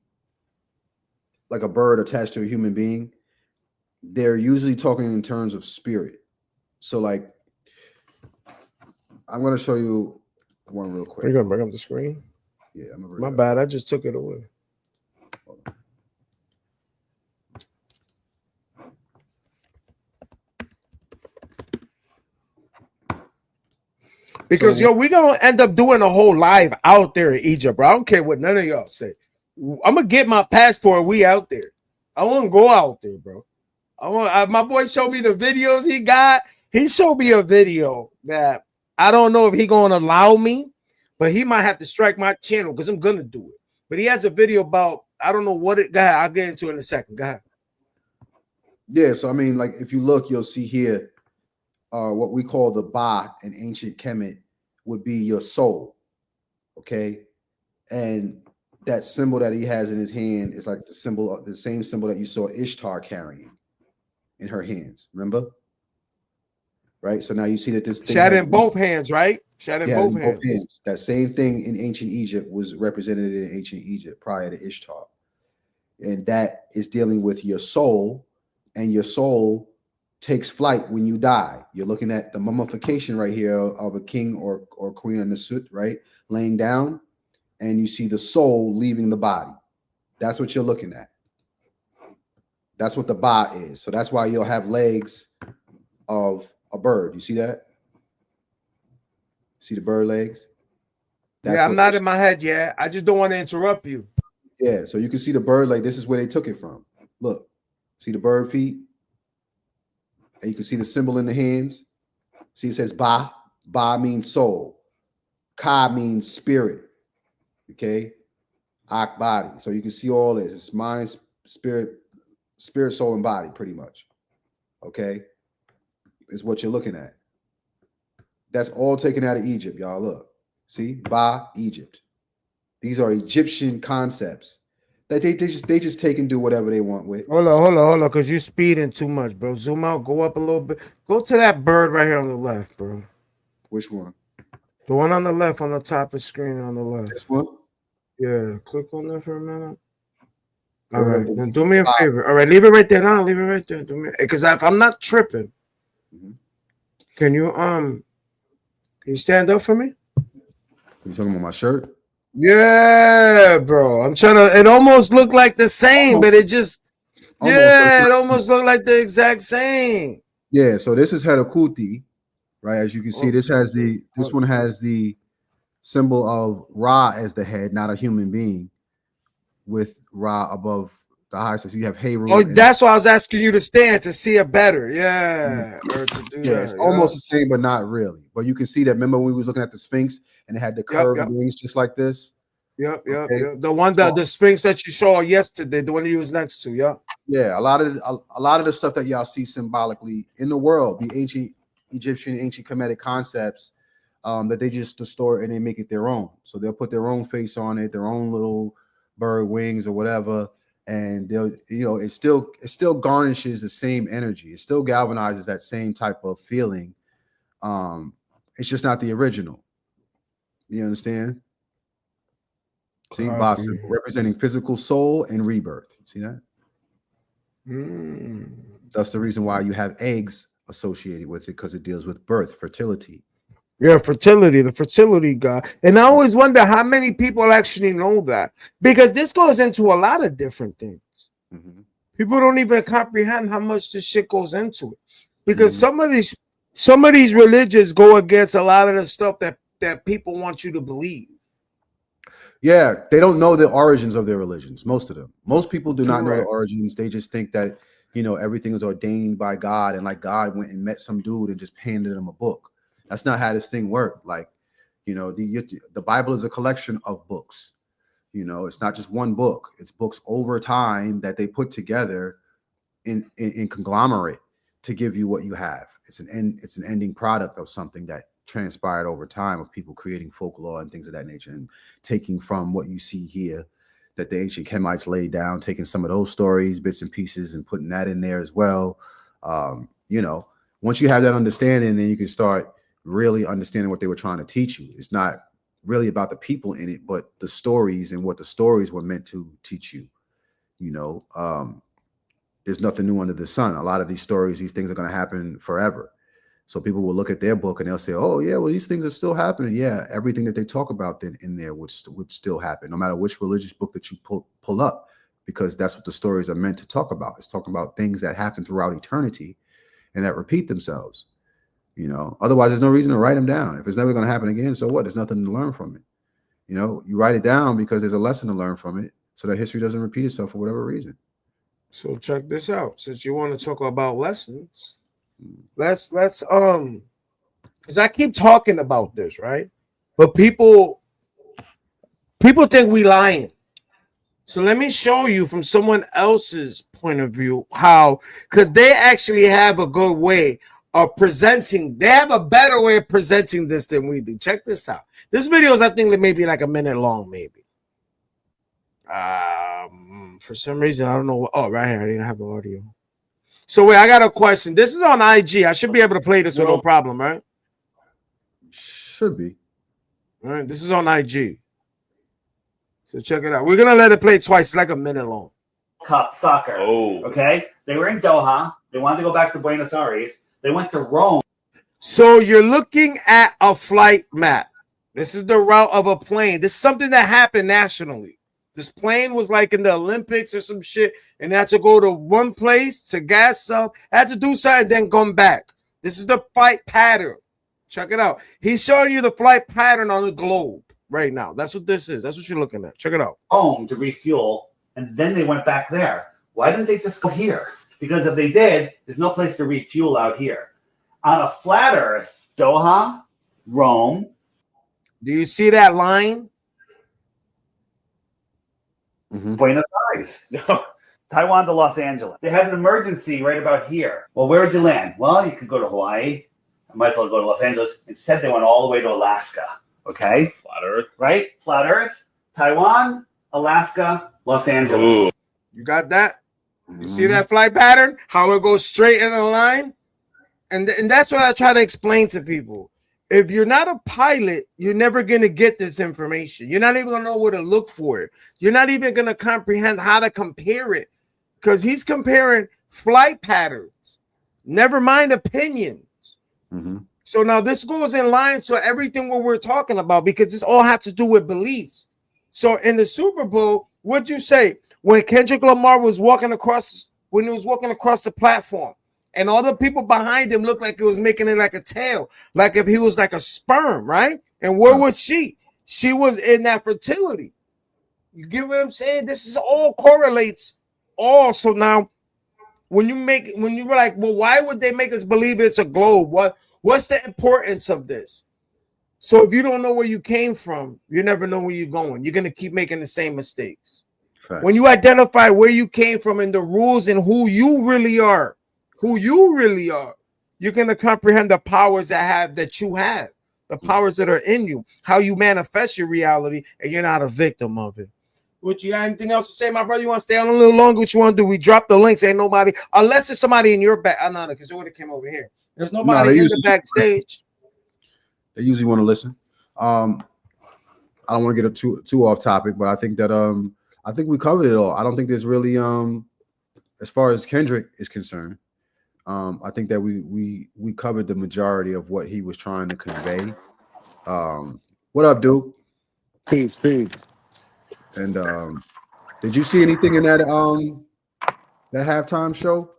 bird attached to a human being, they're usually talking in terms of spirit. So like, I'm gonna show you one real quick. Are you gonna bring up the screen? Yeah, I'm gonna My bad. I just took it away. Because yo, we're gonna end up doing a whole live out there in Egypt, bro. I don't care what none of y'all say. I'm gonna get my passport. We out there. I want to go out there, bro. My boy showed me the videos he got. He showed me a video that I don't know if he gonna allow me, but he might have to strike my channel because I'm gonna do it. But he has a video about, I don't know what it got. I'll get into it in a second. Go ahead. Yeah, so I mean, like if you look, you'll see here what we call the Ba in ancient Kemet would be your soul. Okay. And that symbol that he has in his hand is like the same symbol that you saw Ishtar carrying in her hands. Remember? Right. So now you see that this thing She had it in both hands, right? She had it in both hands. That same thing in ancient Egypt was represented in ancient Egypt prior to Ishtar. And that is dealing with your soul, and your soul takes flight when you die. You're looking at the mummification right here of a king or queen in the suit, right? Laying down, and you see the soul leaving the body. That's what you're looking at. That's what the Ba is. So that's why you'll have legs of a bird. You see that? See the bird legs? Yeah, I'm not in my head yet. I just don't want to interrupt you. Yeah, so you can see the bird leg. This is where they took it from. Look, see the bird feet? And you can see the symbol in the hands. See, it says Ba. Ba means soul. Ka means spirit. Okay? Ak, body. So you can see all this. It's mind, spirit, soul, and body, pretty much. Okay? Is what you're looking at. That's all taken out of Egypt, y'all. Look. See? Ba, Egypt. These are Egyptian concepts that they just take and do whatever they want with. Hold on, because you're speeding too much, bro. Zoom out, go up a little bit. Go to that bird right here on the left, bro. Which one? The one on the left, on the top of the screen on the left. This one? Yeah, click on that for a minute. All right, then do me a favor. All right, leave it right there. No, leave it right there. Do me, because if I'm not tripping, can you stand up for me? You talking about my shirt? Yeah, bro. I'm trying to. It almost looked like the same, but it just. It almost looked like the exact same. Yeah. So this is Herakuti, right? As you can see, this one has the symbol of Ra as the head, not a human being, with Ra above the high. So you have Heru. Oh, that's why I was asking you to stand to see it better. Yeah, or to do that. It's almost the same, but not really. But you can see that. Remember when we was looking at the Sphinx and it had the curved wings just like this? Yep. The one that the Sphinx that you saw yesterday, the one you was next to. Yeah. A lot of the stuff that y'all see symbolically in the world, the ancient Egyptian, ancient Kemetic concepts, that they just distort and they make it their own. So they'll put their own face on it, their own little bird wings or whatever, and they'll, it still garnishes the same energy. It still galvanizes that same type of feeling. It's just not the original. You understand? See, boss representing physical soul and rebirth. See that? That's the reason why you have eggs associated with it, because it deals with birth, fertility. Yeah, fertility, the fertility god. And I always wonder how many people actually know that, because this goes into a lot of different things. People don't even comprehend how much this shit goes into it, because some of these religions go against a lot of the stuff that people want you to believe. Yeah, they don't know the origins of their religions. Most of them. Most people do not know the origins. They just think that, everything is ordained by God, and like God went and met some dude and just handed him a book. That's not how this thing worked. Like, the Bible is a collection of books. It's not just one book. It's books over time that they put together in conglomerate to give you what you have. It's an ending product of something that transpired over time, of people creating folklore and things of that nature, and taking from what you see here that the ancient Kemites laid down, taking some of those stories, bits and pieces, and putting that in there as well. Once you have that understanding, then you can start really understanding what they were trying to teach you. It's not really about the people in it, but the stories and what the stories were meant to teach you. There's nothing new under the sun. A lot of these stories, these things are going to happen forever. So people will look at their book and they'll say, oh, yeah, well, these things are still happening. Yeah, everything that they talk about then in there would still happen, no matter which religious book that you pull up, because that's what the stories are meant to talk about. It's talking about things that happen throughout eternity and that repeat themselves. Otherwise, there's no reason to write them down. If it's never going to happen again, so what? There's nothing to learn from it. You write it down because there's a lesson to learn from it, so that history doesn't repeat itself for whatever reason. So check this out. Since you want to talk about lessons, let's because I keep talking about this, right? But people think we lying. So let me show you from someone else's point of view how, because they actually have a good way of presenting. They have a better way of presenting this than we do. Check this out. This video is, I think, maybe like a minute long, maybe. For some reason, I don't know what. Oh, right here, I didn't have the audio. So wait, I got a question. This is on IG. I should be able to play this with no problem, right? Should be. All right, this is on IG. So check it out. We're gonna let it play twice. It's like a minute long. Cup soccer. Oh, okay. They were in Doha. They wanted to go back to Buenos Aires. They went to Rome. So you're looking at a flight map. This is the route of a plane. This is something that happened nationally. This plane was like in the Olympics or some shit, and had to go to one place to gas up, had to do something, then come back. This is the flight pattern. Check it out. He's showing you the flight pattern on the globe right now. That's what this is. That's what you're looking at. Check it out. Home to refuel, and then they went back there. Why didn't they just go here? Because if they did, there's no place to refuel out here. On a flat Earth, Doha, Rome. Do you see that line? Buenos Aires. Taiwan to Los Angeles. They had an emergency right about here. Well, where would you land? Well, you could go to Hawaii. I might as well go to Los Angeles. Instead, they went all the way to Alaska. Okay? Flat Earth. Right? Flat Earth. Taiwan, Alaska, Los Angeles. Ooh. You got that? You see that flight pattern? How it goes straight in a line? And that's what I try to explain to people. If you're not a pilot, you're never going to get this information. You're not even going to know where to look for it. You're not even going to comprehend how to compare it, because he's comparing flight patterns, never mind opinions. So now this goes in line to everything what we're talking about, because this all has to do with beliefs. So in the Super Bowl, what'd you say? When Kendrick Lamar was walking across, when he was walking across the platform, and all the people behind him looked like it was making it like a tail, like if he was like a sperm, right? And where was she? She was in that fertility. You get what I'm saying? This is all correlates all. So now, when you were like, well, why would they make us believe it's a globe? What's the importance of this? So if you don't know where you came from, you never know where you're going. You're gonna keep making the same mistakes. Right. When you identify where you came from and the rules and who you really are, you're going to comprehend the powers that you have, the powers that are in you, how you manifest your reality, and you're not a victim of it. What you got anything else to say, my brother? You want to stay on a little longer? What you want to do? We drop the links. Ain't nobody, unless there's somebody in your back. I know because they would have came over here. There's nobody in the backstage. They usually want to listen. I don't want to get too off topic, but I think that I think we covered it all. I don't think there's really as far as Kendrick is concerned, I think that we covered the majority of what he was trying to convey. What up, dude? Peace. And did you see anything in that that halftime show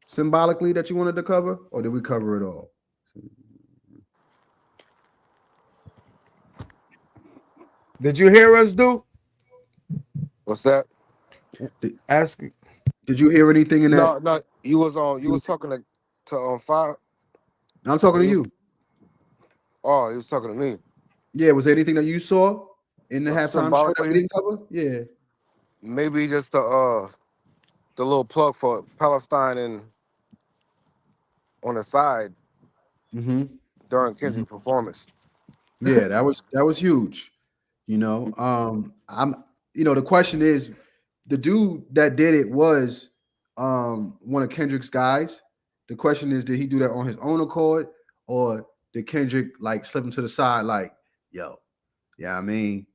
symbolically that you wanted to cover, or did we cover it all? Did you hear us, dude? What's that? Ask. Did you hear anything in that? No. You was talking to Fire. I'm talking to you. Oh, he was talking to me. Yeah, was there anything that you saw in the halftime show that we symbolically? didn't cover? Yeah. Maybe just the little plug for Palestine and on the side during Kendrick's performance. Yeah, that was huge. You know, the question is, the dude that did it was one of Kendrick's guys. The question is, did he do that on his own accord, or did Kendrick like slip him to the side like, yo, yeah, I mean,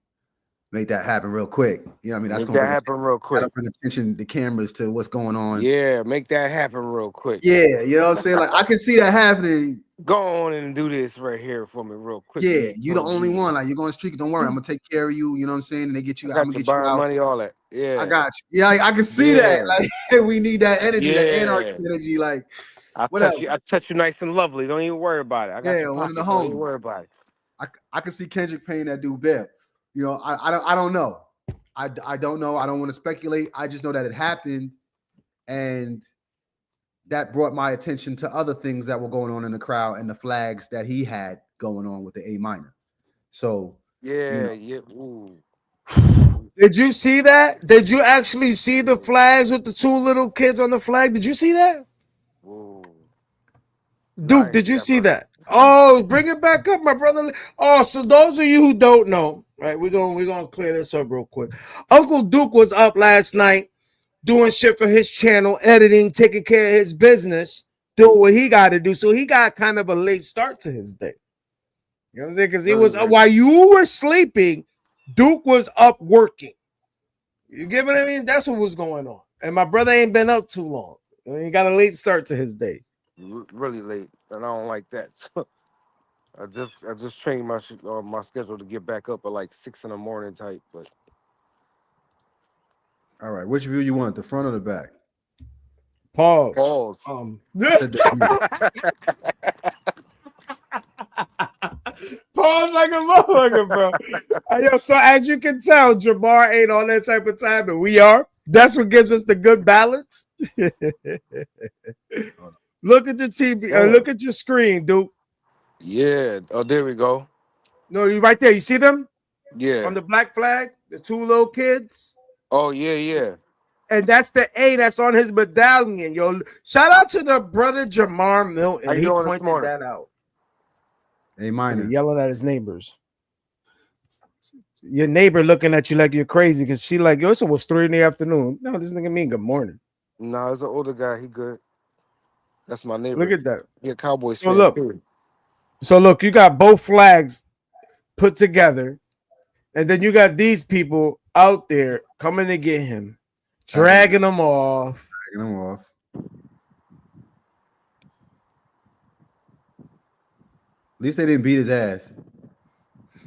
make that happen real quick. You know what I mean? That's going to happen real quick. Bring attention, the cameras to what's going on. Yeah, make that happen real quick. Yeah, you know what I'm saying? Like, I can see that happening. Go on and do this right here for me real quick. Yeah, you the only one. Like, you're going to streak. Don't worry, I'm going to take care of you. You know what I'm saying? And they get you. I'm going to get you out. Money, all that. Yeah. I got you. Yeah, I can see that. Like, we need that energy, that anarchy energy. Like, I touch you nice and lovely. Don't even worry about it. I got your one of the pockets. Don't even worry about it. I can see Kendrick paying that dude bail. You know, I don't know. I don't know. I don't want to speculate. I just know that it happened, and that brought my attention to other things that were going on in the crowd and the flags that he had going on with the A minor. So yeah. Ooh. Did you see that? Did you actually see the flags with the two little kids on the flag? Did you see that? Ooh. Duke, did you see that? Oh, bring it back up, my brother. Oh, so those of you who don't know, right? We're gonna clear this up real quick. Uncle Duke was up last night doing shit for his channel, editing, taking care of his business, doing what he got to do. So he got kind of a late start to his day. You know what I'm saying? Because he was while you were sleeping, Duke was up working. You get what I mean? That's what was going on. And my brother ain't been up too long. He got a late start to his day. Really late, and I don't like that. I just changed my schedule to get back up at like 6 in the morning type. But all right, which view you want, the front or the back? Pause. Pause like a motherfucker, bro. Yo, so as you can tell, Jamar ain't on that type of time, and we are. That's what gives us the good balance. Look at the TV. Look at your screen, dude. Yeah. Oh, there we go. No, you right there. You see them? Yeah. On the black flag, the two little kids. Oh, yeah. And that's the A that's on his medallion, yo. Shout out to the brother Jamar Milton. He pointed that out. A minor. So yelling at his neighbors. Your neighbor looking at you like you're crazy because she like, yo, it was 3 in the afternoon. No, this nigga mean good morning. No, it's an older guy. He good. That's my neighbor. Look at that. Yeah, Cowboys fan. So look, you got both flags put together, and then you got these people out there coming to get him, dragging him off. At least they didn't beat his ass.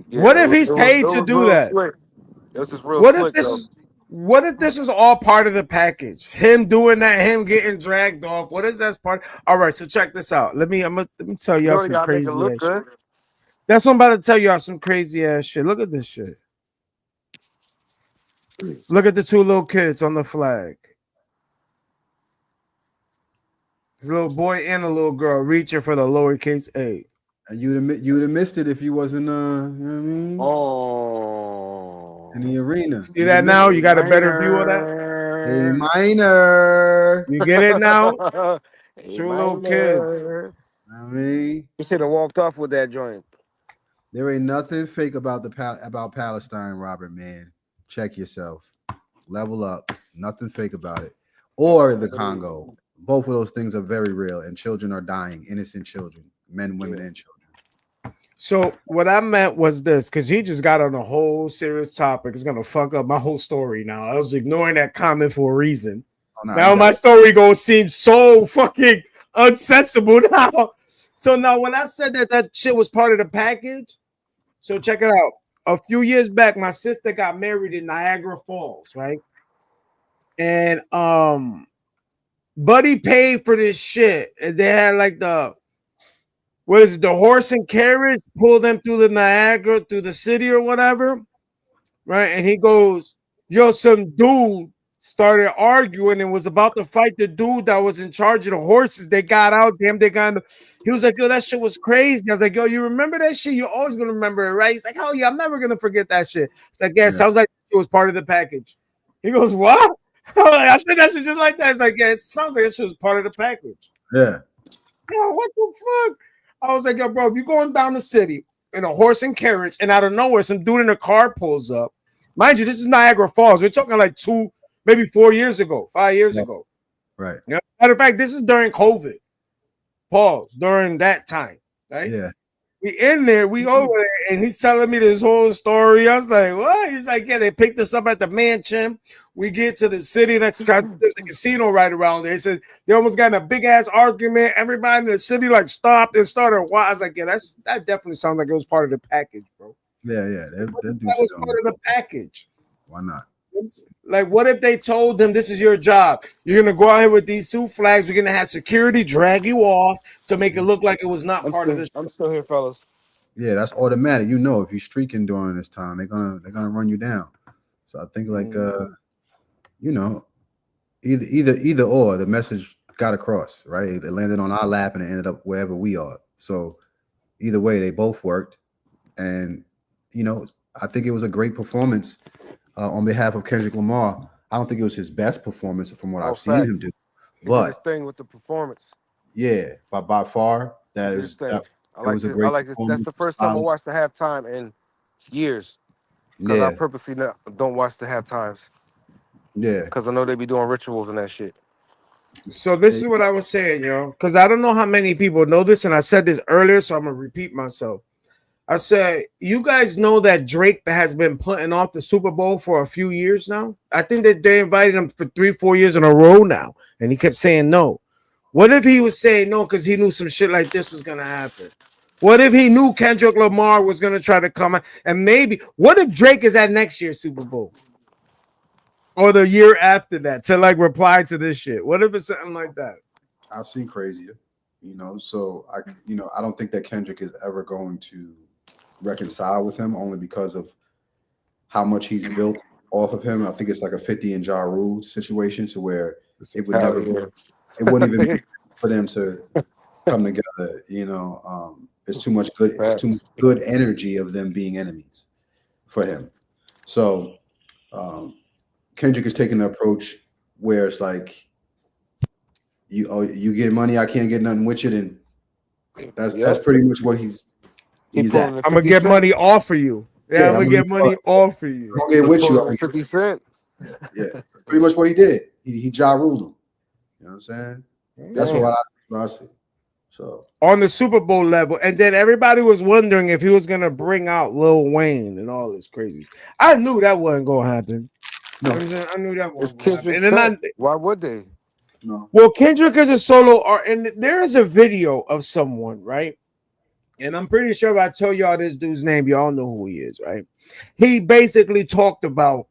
Yeah, what if he's paid to do that? What if this is all part of the package? Him doing that, him getting dragged off. What is that part? All right, so check this out. Let me tell y'all some crazy ass shit. That's what I'm about to tell y'all, some crazy ass shit. Look at this shit. Look at the two little kids on the flag. There's a little boy and a little girl reaching for the lowercase a. And you'd have missed it if you wasn't you know what I mean? Oh, in the arena. See that now? You got a better view of that? A minor. You get it now? Two little kids. I mean, you should have walked off with that joint. There ain't nothing fake about about Palestine, Robert, man. check yourself, level up, nothing fake about it, or the Congo. Both of those things are very real, and children are dying, innocent children, men, women, and children. So what I meant was this, because he just got on a whole serious topic. It's gonna fuck up my whole story now. I was ignoring that comment for a reason. Oh, no, Now you my got story gonna seem so fucking unsensible now. So now when I said that shit was part of the package, so check it out. A few years back, my sister got married in Niagara Falls, right? And Buddy paid for this shit. And they had like what is it, the horse and carriage, pull them through the Niagara, through the city or whatever, right? And he goes, yo, some dude started arguing and was about to fight the dude that was in charge of the horses. They got out, he was like, yo, that shit was crazy. I was like, yo, you remember that shit? You're always gonna remember it, right? He's like, hell yeah, I'm never gonna forget that shit. It's like, yeah, it sounds like it was part of the package. He goes, what? I said that shit just like that. It's like, yeah, it sounds like that shit was part of the package. Yeah. Yo, what the fuck? I was like, yo, bro, if you're going down the city in a horse and carriage, and out of nowhere, some dude in a car pulls up. Mind you, this is Niagara Falls. We're talking like 5 years ago. Right. You know? Matter of fact, this is during COVID. Pause. During that time, right? Yeah. We in there, we over there, and he's telling me this whole story. I was like, what? He's like, yeah, they picked us up at the mansion. We get to the city next to there's a casino right around there. He said they almost got in a big ass argument. Everybody in the city like stopped and started. Why? I was like, yeah, that definitely sounds like it was part of the package, bro. Yeah. That was part of the package. Why not? Like, what if they told them this is your job? You're gonna go out here with these 2 flags. We're gonna have security drag you off to make it look like it was not part of this. I'm still here, fellas. Yeah, that's automatic. You know, if you're streaking during this time, they're gonna run you down. So I think like you know, either or, the message got across, right? It landed on our lap and it ended up wherever we are. So either way, they both worked, and you know, I think it was a great performance on behalf of Kendrick Lamar. I don't think it was his best performance from what I've seen him do, but his thing with the performance, yeah, by far that is. I like this. That's the first time I watched the halftime in years. Because I purposely don't watch the halftimes. Yeah. Because I know they be doing rituals and that shit. So this is what I was saying, yo. Because I don't know how many people know this, and I said this earlier, so I'm gonna repeat myself. I said, you guys know that Drake has been putting off the Super Bowl for a few years now. I think that they invited him for 3-4 years in a row now, and he kept saying no. What if he was saying no because he knew some shit like this was gonna happen? What if he knew Kendrick Lamar was gonna try to come out? And maybe, what if Drake is at next year's Super Bowl or the year after that to like reply to this shit? What if it's something like that? I've seen crazier, you know. So I don't think that Kendrick is ever going to reconcile with him, only because of how much he's built off of him. I think it's like a 50 and Ja Rule situation, to where it would never, it wouldn't even be for them to come together. You know, it's too much good. It's too much good energy of them being enemies for him. So Kendrick is taking the approach where it's like, you get money, I can't get nothing with it, and that's pretty much what he's at. I'm gonna get money off of you. Yeah, I'm gonna get money off of you. I'll get with you. 50 Cent. Yeah, pretty much what he did. He Ja ruled him. You know what I'm saying? That's what I see. So on the Super Bowl level, and then everybody was wondering if he was gonna bring out Lil Wayne and all this crazy. I knew that wasn't gonna happen. No, I knew that wasn't gonna happen. And then why would they? No. Well, Kendrick is a solo art, and there is a video of someone, right? And I'm pretty sure if I tell y'all this dude's name, y'all know who he is, right? He basically talked about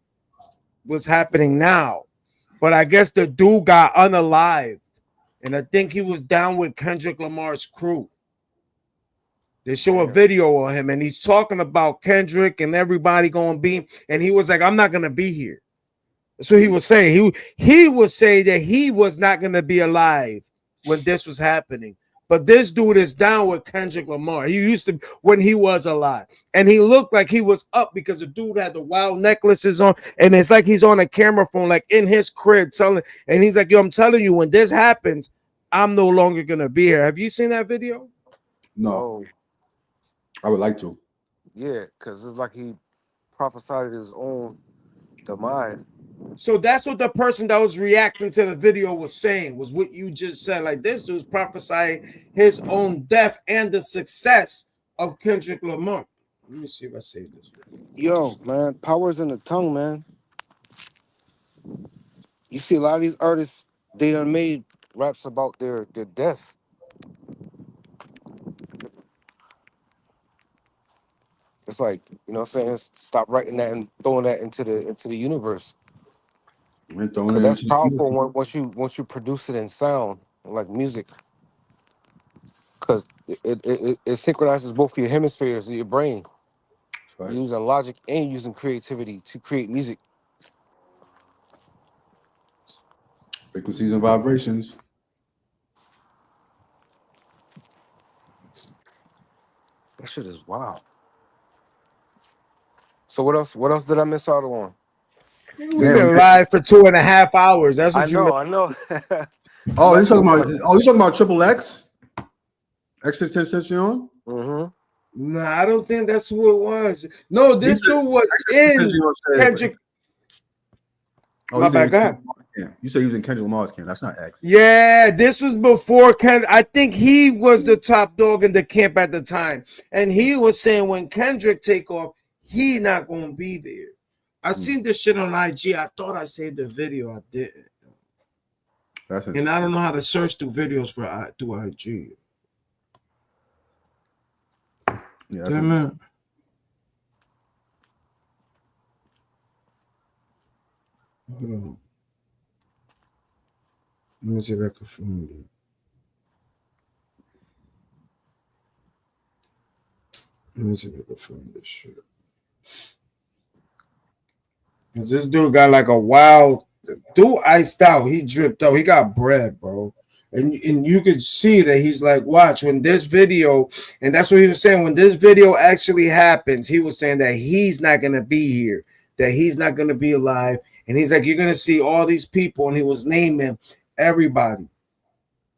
what's happening now, but I guess the dude got unalived, and I think he was down with Kendrick Lamar's crew. They show a video of him, and he's talking about Kendrick and everybody going to be, and he was like, I'm not going to be here. That's what he was saying. He was saying that he was not going to be alive when this was happening. But this dude is down with Kendrick Lamar. He used to when he was alive. And he looked like he was up because the dude had the wild necklaces on. And it's like he's on a camera phone, like in his crib telling. And he's like, yo, I'm telling you, when this happens, I'm no longer going to be here. Have you seen that video? No. I would like to. Yeah, because it's like he prophesied his own The mind. So that's what the person that was reacting to the video was saying, was what you just said. Like, this dude's prophesying his own death and the success of Kendrick Lamar. Let me see if I save this. Yo, man, power's in the tongue, man. You see a lot of these artists, they done made raps about their death. It's like, you know what I'm saying? Stop writing that and throwing that into the universe. And throwing Cause it that's into the powerful once you produce it in sound, like music. Cause it synchronizes both your hemispheres of your brain. right. You're using logic and using creativity to create music. Frequencies and vibrations. That shit is wild. So what else? What else did I miss out on? We've Damn. been live for 2.5 hours. That's I what you meant. know, I know. Oh, you talking about? Oh, you talking about Triple X? Extension? Mm-hmm. Nah, I don't think that's who it was. No, this dude was in Kendrick. Oh, My bad, go ahead. You say he was in Kendrick Lamar's camp. That's not X. Yeah, this was before I think he was the top dog in the camp at the time. And he was saying when Kendrick take off, he not gonna be there. I seen this shit on IG. I thought I saved the video. I didn't. And I don't know how to search through videos through IG. Yeah, Damn it. Hold on. Let me see if I can find it. Let me see if I can find this shit. Cause this dude got like a wild dude iced out. He dripped out. He got bread, bro. And you could see that he's like, watch when this video, and that's what he was saying. When this video actually happens, he was saying that he's not gonna be here, that he's not gonna be alive. And he's like, you're gonna see all these people, and he was naming everybody.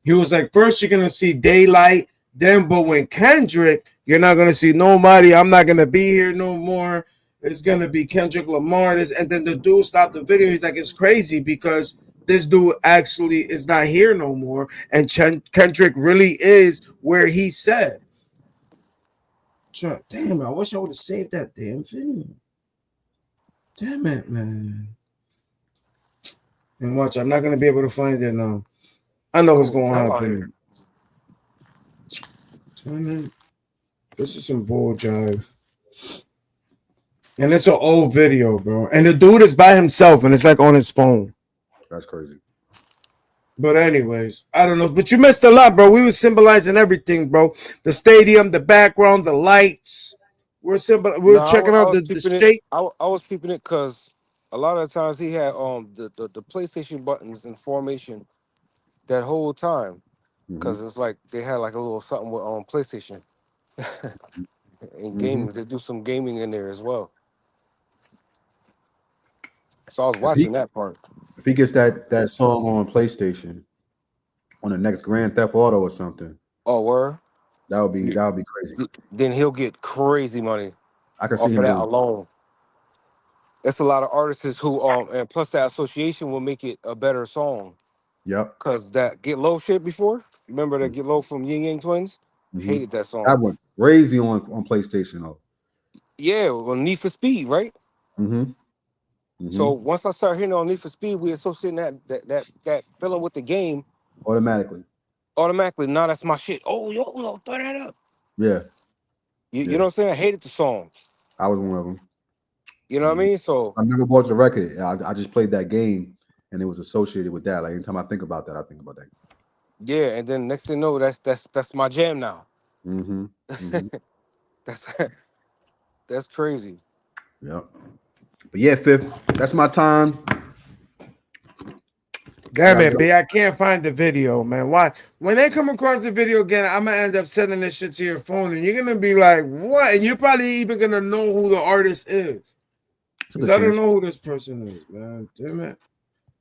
He was like, first you're gonna see Daylight, then but when Kendrick, you're not gonna see nobody. I'm not gonna be here no more. It's gonna be Kendrick Lamar. And then the dude stopped the video. He's like, it's crazy because this dude actually is not here no more, and Kendrick really is where he said. Damn, I wish I would have saved that damn video. Damn it, man. And watch, I'm not gonna be able to find it now. I know what's going to happen. Damn it. This is some bull jive. And it's an old video, bro. And the dude is by himself, and it's like on his phone. That's crazy. But anyways, I don't know. But you missed a lot, bro. We were symbolizing everything, bro. The stadium, the background, the lights. We're checking out the shape. I was keeping it because a lot of times he had the PlayStation buttons in formation that whole time. Because it's like they had like a little something with PlayStation. And gaming. They do some gaming in there as well. So I was watching that part. If he gets that song on PlayStation on the next Grand Theft Auto or something. Oh, word? That would be crazy. Then he'll get crazy money. I can off see of him that alone. It's a lot of artists who and plus that association will make it a better song. Yep. Cause that Get Low shit before. Remember that Get Low from Yin Yang Twins? Hated that song. That went crazy on PlayStation though. Yeah, on Need for Speed, right? So once I started hearing on Need for Speed, we associating that feeling with the game automatically. Now that's my shit. Oh, yo, throw that up. Yeah. You know what I'm saying? I hated the song. I was one of them. You know what I mean? So I never bought the record. I just played that game, and it was associated with that. Like anytime I think about that, I think about that. Yeah, and then next thing you know, that's my jam now. That's crazy. Yep. But yeah, Fifth, that's my time. Damn it, B. I can't find the video, man. Why? When they come across the video again, I'm gonna end up sending this shit to your phone, and you're gonna be like, "What?" And you're probably even gonna know who the artist is, because I don't know who this person is, man. Damn it.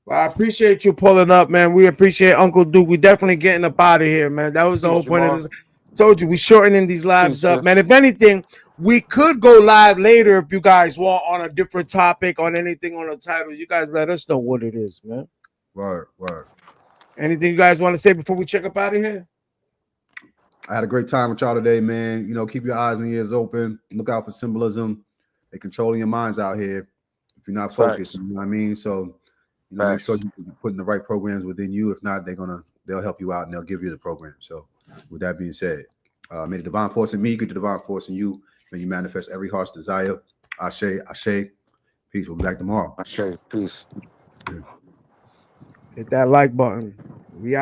Well, I appreciate you pulling up, man. We appreciate Uncle Duke. We definitely getting up out of here, man. That was the whole point of this. Told you we shortening these lives up, man. If anything, We could go live later if you guys want on a different topic, on anything on the title. You guys let us know what it is, man. Word. Anything you guys want to say before we check up out of here? I had a great time with y'all today, man. You know, keep your eyes and ears open. Look out for symbolism. They're controlling your minds out here if you're not focused. Facts. You know what I mean? So, you know, make sure Facts. you're putting the right programs within you. If not, they'll help you out and they'll give you the program. So, with that being said, may the divine force in me get the divine force in you. May you manifest every heart's desire. Ashe. Peace. We'll be back tomorrow. Ashe. Peace. Hit that like button. We out.